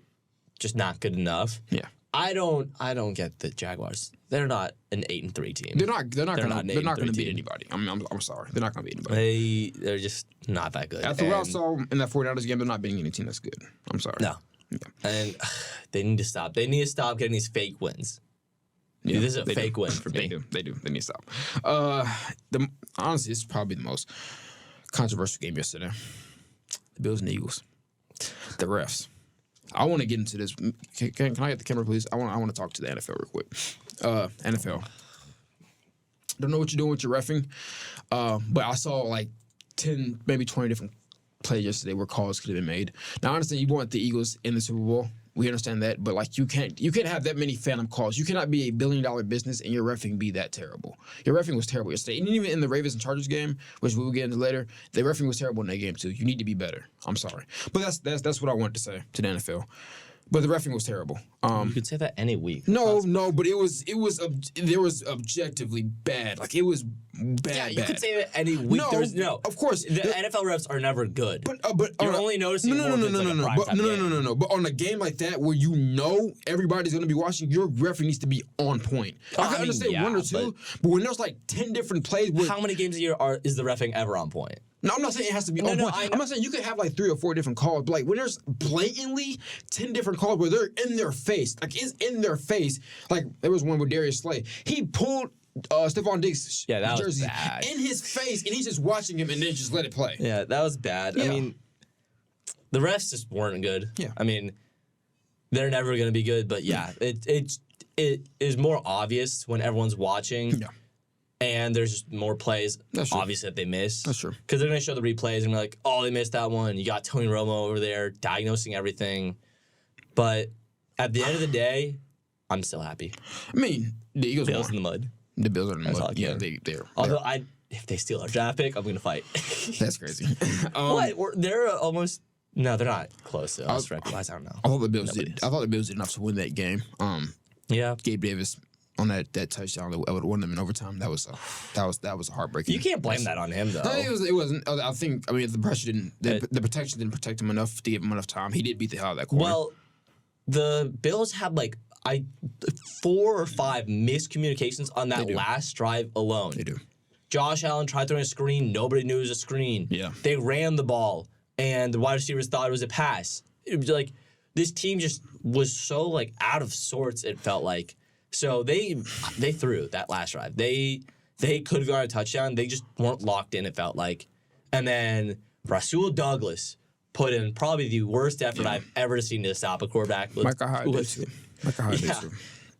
just not good enough. Yeah. I don't get the Jaguars. They're not an 8-3 team. They're not going to beat anybody. I'm sorry. They're not going to beat anybody. They're just not that good. After what I saw in that 49ers game, they're not beating any team that's good. I'm sorry. No. Yeah. And they need to stop. They need to stop getting these fake wins. Yeah, this is a fake win for me. They do. They need to stop. Honestly, this is probably the most controversial game yesterday. The Bills and Eagles. The refs. I want to get into this. Can I get the camera, please? I want to talk to the NFL real quick. NFL. Don't know what you're doing with your reffing, but I saw like 10, maybe 20 different plays yesterday where calls could have been made. Now, I understand you want the Eagles in the Super Bowl. We understand that, but like you can't have that many phantom calls. You cannot be a $1 billion business and your reffing be that terrible. Your reffing was terrible yesterday, and even in the Ravens and Chargers game, which we will get into later, the reffing was terrible in that game too. You need to be better. I'm sorry, but that's what I wanted to say to the NFL. But the reffing was terrible. You could say that any week. No, but there was objectively bad. Like it was bad. Yeah, you could say that any week. No, of course the NFL refs are never good. But you're only noticing no. But on a game like that where you know everybody's going to be watching, your referee needs to be on point. I can understand one or two, but when there's like 10 different plays, how many games a year is the reffing ever on point? No, I'm not saying it has to be on point. I'm not saying you could have like 3 or 4 different calls, but like when there's blatantly 10 different calls where they're in their face, like it's in their face. Like there was one with Darius Slay. He pulled Stephon Diggs' jersey in his face, and he's just watching him and then just let it play. Yeah, that was bad. Yeah. I mean, the refs just weren't good. Yeah. I mean, they're never going to be good, but yeah, it is more obvious when everyone's watching. Yeah. And there's just more plays, obviously, that they miss. That's true. Because they're going to show the replays and be like, oh, they missed that one. You got Tony Romo over there diagnosing everything. But at the end of the day, I'm still happy. I mean, the Eagles Bills in the mud. The Bills are in the mud. Yeah, they're. Although, if they steal our draft pick, I'm going to fight. That's crazy. What? They're almost... No, they're not close to us. I don't know. I thought the Bills did. I thought the Bills did enough to win that game. Yeah. Gabe Davis on that touchdown that would have won them in overtime. That was a heartbreaking. You can't blame that on him though. No, it wasn't. I think the pressure didn't. The protection didn't protect him enough to give him enough time. He did beat the hell out of that corner. Well, the Bills had 4 or 5 miscommunications on that last drive alone. They do. Josh Allen tried throwing a screen. Nobody knew it was a screen. Yeah. They ran the ball, and the wide receivers thought it was a pass. It was like this team just was so out of sorts. It felt like. So they threw that last drive. They could have got a touchdown. They just weren't locked in, it felt like. And then Rasul Douglas put in probably the worst effort I've ever seen to stop a quarterback. With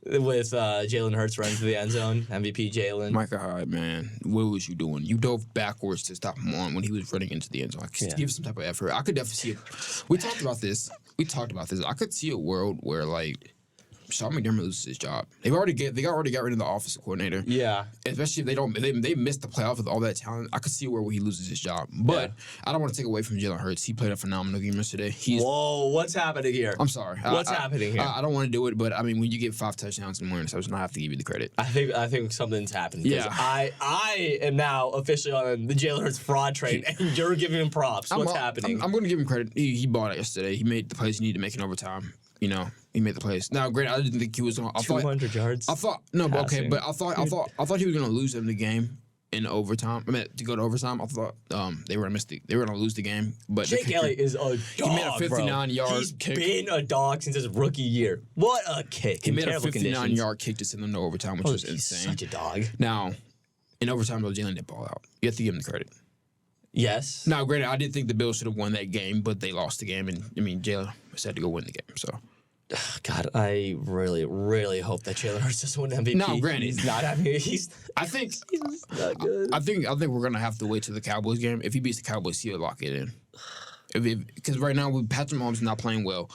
Jalen Hurts running to the end zone. MVP Jalen. Micah Hyde, man. What was you doing? You dove backwards to stop him when he was running into the end zone. I could give some type of effort. I could definitely see it. We talked about this. I could see a world where Sean McDermott loses his job. They already got rid of the offensive coordinator. Yeah, especially if they missed the playoff with all that talent. I could see where he loses his job. But I don't want to take away from Jalen Hurts. He played a phenomenal game yesterday. Whoa, what's happening here? I'm sorry. What's happening here? I don't want to do it, but I mean, when you get 5 touchdowns and more interceptions, I have to give you the credit. I think something's happened. Yeah, I am now officially on the Jalen Hurts fraud train, and you're giving him props. What's happening? I'm going to give him credit. He bought it yesterday. He made the plays he needed to make in overtime. He made the plays. Now, granted, I didn't think he was going to 200 yards. I thought I thought he was going to lose in the game in overtime. I mean, to go to overtime, I thought they were going to lose the game. But Jake Elliott is a dog. He made a 59-yard kick. He's been a dog since his rookie year. What a kick! He made a 59-yard kick to send them to overtime, which was insane. Such a dog. Now, in overtime, though, Jalen did ball out. You have to give him the credit. Yes. Now, granted, I did think the Bills should have won that game, but they lost the game, and Jalen had to go win the game. So, God, I really, really hope that Jalen Hurts doesn't win MVP. No, granted, he's not having. I think he's not good. I think we're gonna have to wait till the Cowboys game. If he beats the Cowboys, he'll lock it in. Because right now, Patrick Mahomes is not playing well.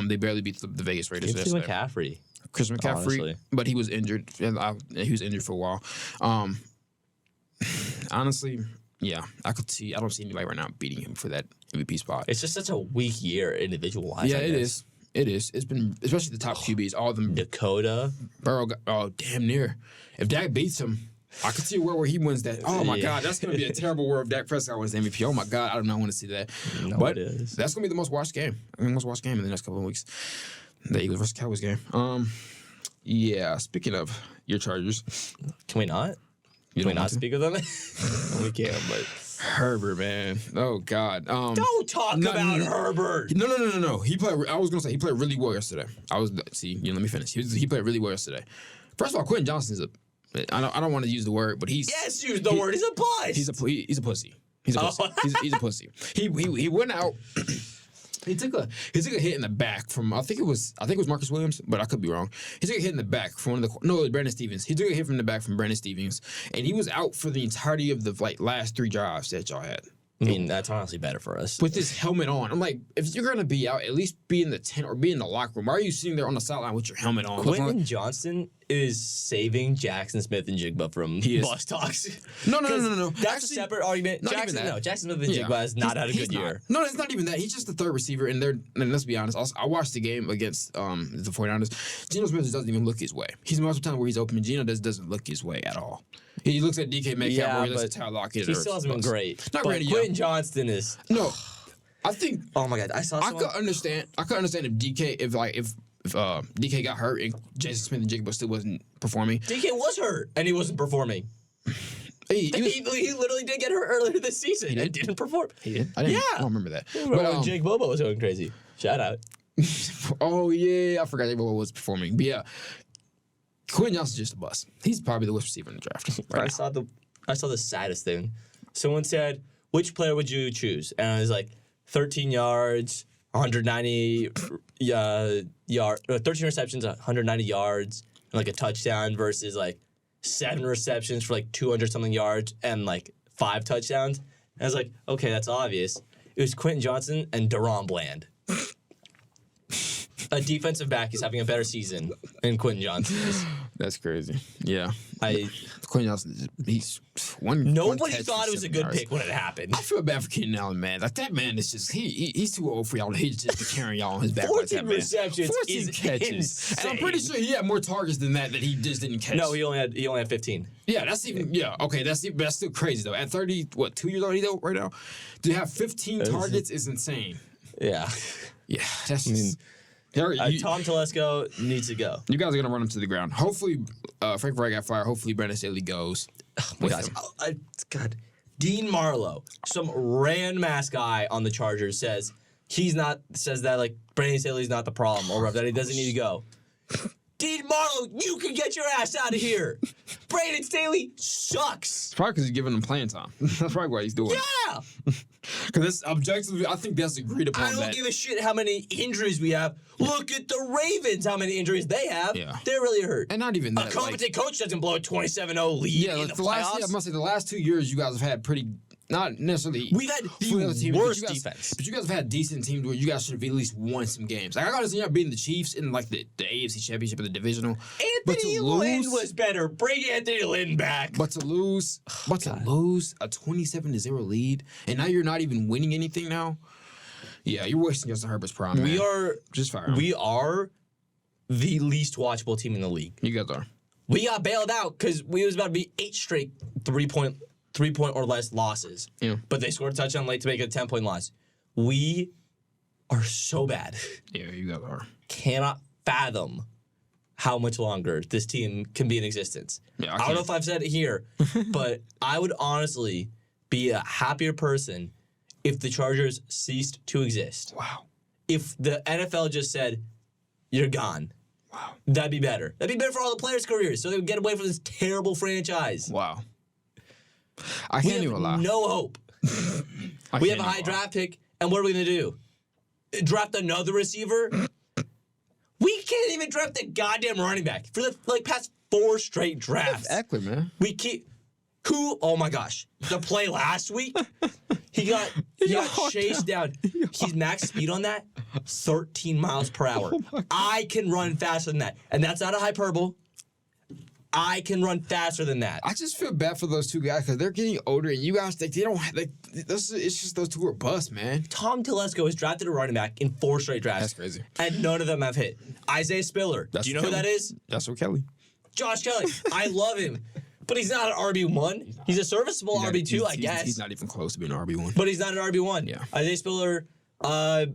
They barely beat the Vegas Raiders. Chris McCaffrey, honestly. But he was injured. He was injured for a while. Honestly. Yeah, I don't see anybody right now beating him for that MVP spot. It's just such a weak year individual-wise. Yeah, it is. It's been, especially the top QBs, all of them. Dakota. Burrow, damn near. If Dak beats him, I could see a world where he wins that. Oh, my God, that's going to be a terrible world if Dak Prescott wins the MVP. Oh, my God, I don't know. I want to see that. No, but it is. That's going to be the most watched game. In the next couple of weeks. The Eagles versus Cowboys game. Yeah, speaking of your Chargers. Can we not? Can we not speak of them? We can, but Herbert, man. Oh God. Don't talk about Herbert. No. I was gonna say he played really well yesterday. Let me finish. He played really well yesterday. First of all, Quentin Johnston's I don't want to use the word, but use the word. He's a bust. He's a pussy. He's a pussy. He went out. He took a hit in the back from I think it was Marcus Williams, but I could be wrong. He took a hit in the back from it was Brandon Stevens. He took a hit from the back from Brandon Stevens, and he was out for the entirety of the last 3 drives that y'all had. I mean, that's honestly better for us. With his helmet on. I'm like, if you're going to be out, at least be in the tent or be in the locker room. Why are you sitting there on the sideline with your helmet on? Quentin Johnston is saving Jackson Smith and Jigba from bus talks. No. That's actually, a separate argument. Jackson Smith and Jigba has not had a good year. No, it's not even that. He's just the third receiver, and let's be honest, I watched the game against the 49ers. Geno Smith doesn't even look his way. He's most of the time where he's open, and Geno doesn't look his way at all. He looks at DK Metcalf or he looks at Tyler Lockett. He still hasn't been great. Not but ready. Quentin Johnston is. No, I think. Oh my God, I could understand if DK got hurt and Jason Smith and Jigba still wasn't performing. DK was hurt and he wasn't performing. He literally did get hurt earlier this season and didn't perform. He did? I don't remember that. When Jake Bobo was going crazy. Shout out. Oh, yeah. I forgot Jake Bobo was performing. But yeah, Quentin Johnston's just a bust. He's probably the worst receiver in the draft. I saw the saddest thing. Someone said, which player would you choose? And I was like, 13 yards, 190 13 receptions, 190 yards, and like a touchdown versus like 7 receptions for like 200-something yards and like 5 touchdowns. And I was like, okay, that's obvious. It was Quentin Johnston and Deron Bland. A defensive back is having a better season than Quentin Johnston is. That's crazy. Yeah. Quentin Johnston, he's Nobody thought it was a good pick when it happened. I feel bad for Keenan Allen, man. Like, that man is just, he's too old for y'all. He's just carrying y'all on his back. 14 receptions 14 catches. Insane. And I'm pretty sure he had more targets than that he just didn't catch. No, he only had 15. Yeah, that's still crazy, though. At 2 years old, though, right now? To have 15 targets is insane. Yeah. Yeah, that's Tom Telesco needs to go. You guys are gonna run him to the ground. Hopefully, Frank Wright got fired. Hopefully, Brandon Staley goes. Oh my God, Dean Marlowe, some random ass guy on the Chargers says that like Brandon Staley's not the problem or that he doesn't need to go. Dean Marlowe, you can get your ass out of here. Brandon Staley sucks. It's probably because he's giving him playing time. That's probably what he's doing. Yeah. Because that's objectively, I think that's agreed upon. I don't give a shit how many injuries we have. Look at the Ravens, how many injuries they have. Yeah. They're really hurt. And not even that. A competent coach doesn't blow a 27-0 lead in the playoffs. I must say, the last 2 years, you guys have had pretty... Not necessarily. We've had the worst defense. But you guys have had decent teams where you guys should have at least won some games. Like, I got to see y'all beating the Chiefs in like the AFC Championship or the divisional. Anthony Lynn was better. Bring Anthony Lynn back. But to lose a 27-0 lead, and now you're not even winning anything now. Yeah, you're wasting Justin Herbert's prime. We are just fire him. We are the least watchable team in the league. You guys are. We got bailed out because we was about to be 8 straight 3-point or less losses. Yeah. But they scored a touchdown late to make it a 10-point loss. We are so bad. Yeah, you guys are. Cannot fathom how much longer this team can be in existence. Yeah, I don't know if I've said it here, but I would honestly be a happier person if the Chargers ceased to exist. Wow. If the NFL just said, you're gone. Wow. That'd be better. That'd be better for all the players' careers so they would get away from this terrible franchise. Wow. I can't even lie. No hope. We have a high draft pick, and what are we going to do? Draft another receiver? We can't even draft the goddamn running back for the past 4 straight drafts. Exactly, man. We keep... Who? Oh, my gosh. The play last week, he got chased down. His max speed on that, 13 miles per hour. I can run faster than that. And that's not a hyperbole. I can run faster than that. I just feel bad for those two guys because they're getting older, and you guys they don't. It's just those two are bust, man. Tom Telesco has drafted a running back in 4 straight drafts. That's crazy. And none of them have hit. Isaiah Spiller. Do you know who that is? That's what Kelly. Josh Kelly. I love him. But he's not an RB1. He's a serviceable RB2, I guess. He's not even close to being an RB1. But he's not an RB1. Yeah. Isaiah Spiller, I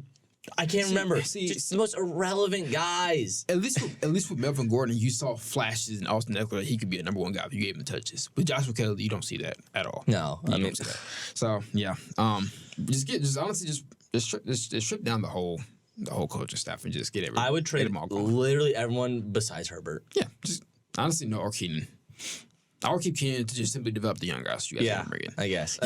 can't remember. Just the most irrelevant guys. At least with Melvin Gordon, you saw flashes in Austin Eckler that he could be a number 1 guy if you gave him touches. With Joshua Kelly, you don't see that at all. No, you don't see that. So yeah, just strip down the whole coaching staff and just get everyone. I would trade literally everyone besides Herbert. Yeah, just honestly no or Keenan. I would keep Keenan to just simply develop the young guys. You guys bring in. I guess.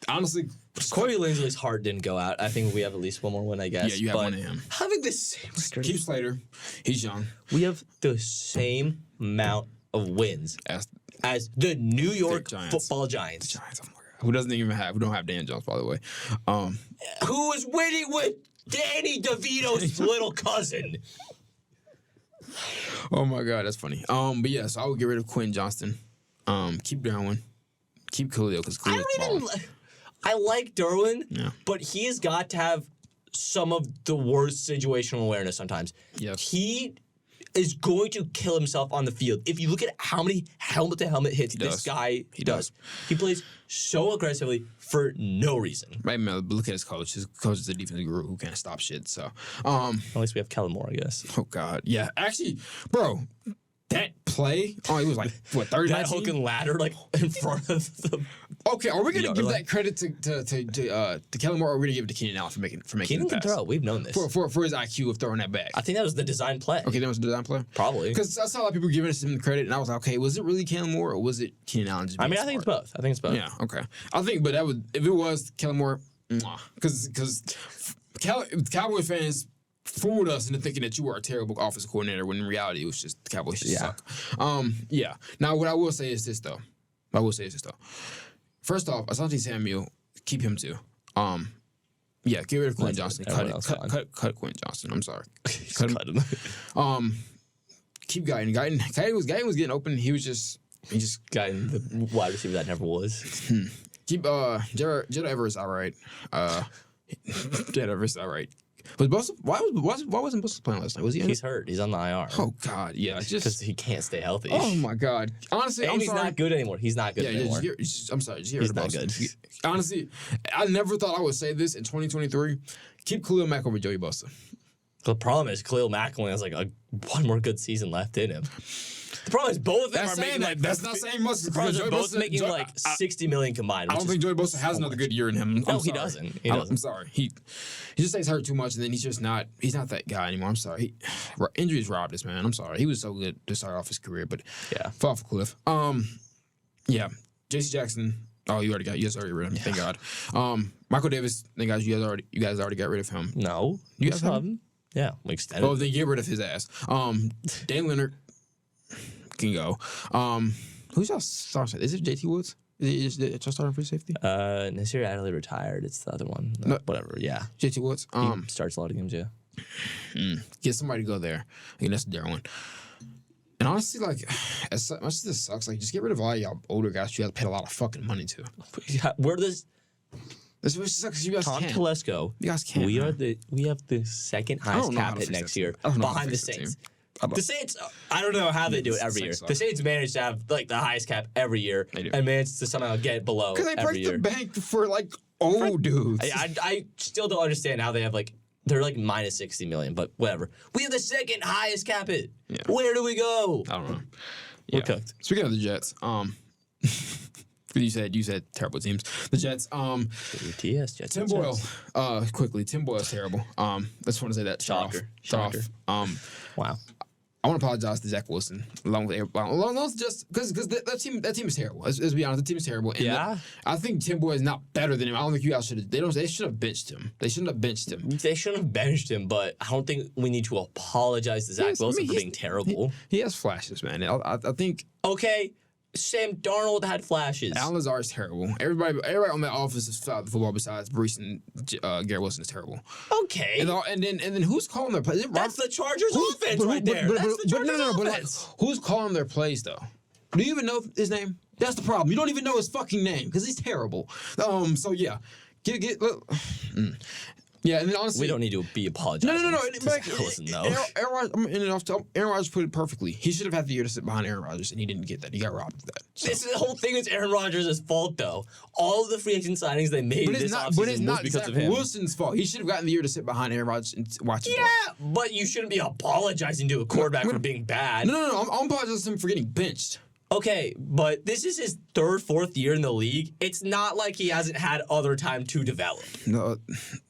Honestly, Corey Linsley's heart didn't go out. I think we have at least one more win, I guess. Yeah, you have one of him. Having the same record. Keith Slater, he's young. We have the same amount of wins as the New York Football Giants. The Giants, oh my God. We don't have Dan Jones, by the way. Who is winning with Danny DeVito's little cousin? Oh my God, that's funny. But yeah, so I would get rid of Quentin Johnston. Keep Derwin. Keep Khalil because Khalil's I like Derwin, but he has got to have some of the worst situational awareness sometimes. Yes. He is going to kill himself on the field. If you look at how many helmet-to-helmet hits this guy does. He plays so aggressively for no reason. Right, man, look at his coach. His coach is a defensive guru who can't stop shit. So, at least we have Kellen Moore, I guess. Oh God, yeah. Actually, bro, that play. Oh, it was like what 30. That hook and ladder, like in front of the. Okay, are we gonna give that credit to Kellen Moore, or are we gonna give it to Keenan Allen for making Keenan can throw. We've known this for his IQ of throwing that back. I think that was the design play. Okay, that was the design play. Probably because I saw a lot of people giving him the credit, and I was like, okay, was it really Kellen Moore or was it Keenan Allen? I mean, I think it's both. Yeah, okay. I think, but that would if it was Kellen Moore, because Cowboy fans fooled us into thinking that you were a terrible offensive coordinator when in reality it was just the Cowboys just suck. Yeah. Now what I will say is this though. First off, Asante Samuel, keep him too. Yeah, get rid of Quentin Johnston. Cut Quentin Johnston. I'm sorry. Cut him. Keep Guyton. Guyton was getting open. He just Guyton, the wide receiver that never was. Keep Jed Everest all right. Jed Everest all right. But Bosa, why wasn't Bosa playing last night? Was he? He's hurt. He's on the IR. Oh God, yeah, just because he can't stay healthy. Oh my God, honestly, and he's not good anymore. He's not good anymore. I'm sorry, he's not good. Honestly, I never thought I would say this in 2023. Keep Khalil Mack over Joey Bosa. The problem is Khalil Mack only has like one more good season left in him. The problem is both of them are making like that's not saying much. The problem is they're both making like $60 million combined. I don't think Joey Bosa has another good year in him. No, he doesn't. I'm sorry. He just stays hurt too much, and then he's not that guy anymore. I'm sorry. Injuries robbed us, man. I'm sorry. He was so good to start off his career, but fall off a cliff. Yeah. J.C. Jackson. Oh, you guys already rid of him. Thank God. Michael Davis. Thank God you guys already got rid of him. No, you guys have him. Yeah, we extended. Oh, then get rid of his ass. Dan Leonard can go. Who's y'all starting? Is it JT Woods? Is it y'all starting free safety? Nasir Adderley retired. It's the other one. No, whatever. Yeah, JT Woods. He starts a lot of games. Yeah. Get somebody to go there. I think that's the Darien one. And honestly, like, as much as this sucks, like, just get rid of all y'all older guys you have to pay a lot of fucking money to. Where does this sucks? You guys Tom can't. Telesco. You guys can't. We have the second highest cap hit next year behind the Saints. The Saints, I don't know how they do it every year. The Saints manage to have like the highest cap every year and manage to somehow get below every year. Because they break the bank for like old dudes. I still don't understand how they have like they're like minus $60 million, but whatever. We have the second highest cap hit. Yeah. Where do we go? I don't know. We're cooked. Speaking of the Jets, you said terrible teams. The Jets. Jets. Tim Boyle. Quickly, Tim Boyle's terrible. I just want to say that. Shocker. Wow. I want to apologize to Zach Wilson, along with just because that team is terrible. Let's be honest, the team is terrible. And I think Tim Boyle is not better than him. I don't think you guys should have. They should have benched him. They shouldn't have benched him. They shouldn't have benched him, but I don't think we need to apologize to Zach Wilson for being terrible. He has flashes, man. I think. Okay. Sam Darnold had flashes. Alan Lazar is terrible. Everybody on that offense is football besides Brees and Garrett Wilson is terrible. Okay. And then who's calling their plays? That's the Chargers offense right there. That's the Chargers offense. Who's calling their plays though? Do you even know his name? That's the problem. You don't even know his fucking name because he's terrible. So yeah, yeah, and then honestly, we don't need to be apologizing. No. Listen, Aaron Rodgers put it perfectly. He should have had the year to sit behind Aaron Rodgers, and he didn't get that. He got robbed of that. So. The whole thing is Aaron Rodgers' fault, though. All of the free agent signings they made this offseason was because of him. Wilson's fault. He should have gotten the year to sit behind Aaron Rodgers and watch him. Yeah, but you shouldn't be apologizing to a quarterback for being bad. No. I'm apologizing to him for getting benched. Okay, but this is his third, fourth year in the league. It's not like he hasn't had other time to develop. No,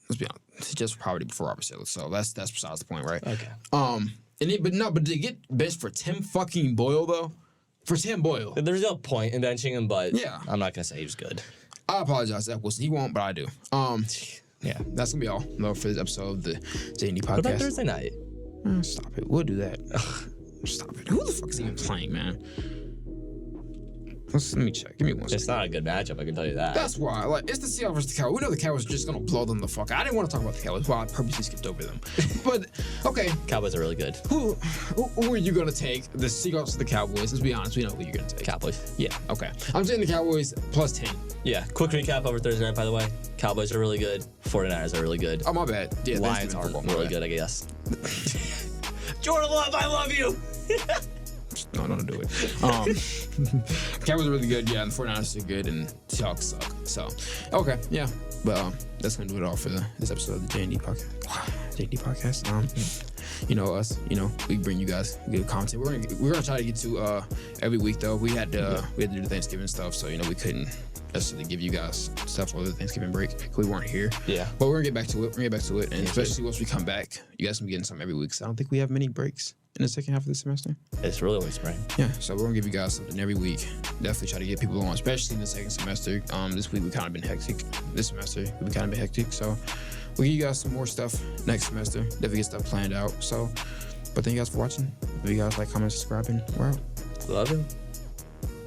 let's be honest. He just probably before Robert Saleh, so that's besides the point, right? Okay. But to get benched for Tim fucking Boyle though, for Tim Boyle, there's no point in benching him. But yeah, I'm not gonna say he was good. I apologize to Zach Wilson. He won't, but I do. Yeah, that's gonna be all though for this episode of the J&D Podcast. What about Thursday night? Stop it. We'll do that. Stop it. Who the fuck is even playing, man? Let me check. Give me one second. It's not a good matchup, I can tell you that. That's why. Like, it's the Seahawks versus the Cowboys. We know the Cowboys are just gonna blow them the fuck out. I didn't want to talk about the Cowboys. Well, I purposely skipped over them. But okay. Cowboys are really good. Who are you gonna take? The Seahawks or the Cowboys? Let's be honest. We know who you're gonna take. Cowboys. Yeah. Okay. I'm taking the Cowboys plus 10. Yeah. Quick recap over Thursday night, by the way. Cowboys are really good. 49ers are really good. Oh, my bad. Yeah, Lions aren't really good, I guess. Jordan Love, I love you. No, don't do it. Cowboys are really good, yeah, and the 49ers are good, and Seahawks suck. So, okay, yeah. But that's going to do it all for this episode of the J&D Podcast. J&D Podcast. You know us. You know, we bring you guys good content. We're gonna try to get to every week, though. We had to do the Thanksgiving stuff, so, you know, we couldn't necessarily give you guys stuff over the Thanksgiving break. We weren't here. Yeah. But we're going to get back to it. And especially once we come back, you guys will be getting something every week. So I don't think we have many breaks in the second half of the semester. It's really only spring. Yeah, so we're gonna give you guys something every week. Definitely try to get people on, especially in the second semester. This week we kind of been hectic. This semester we kind of been hectic. So we'll give you guys some more stuff next semester. Definitely get stuff planned out. So, but thank you guys for watching. If you guys like, comment, subscribe, and we're out. Love you.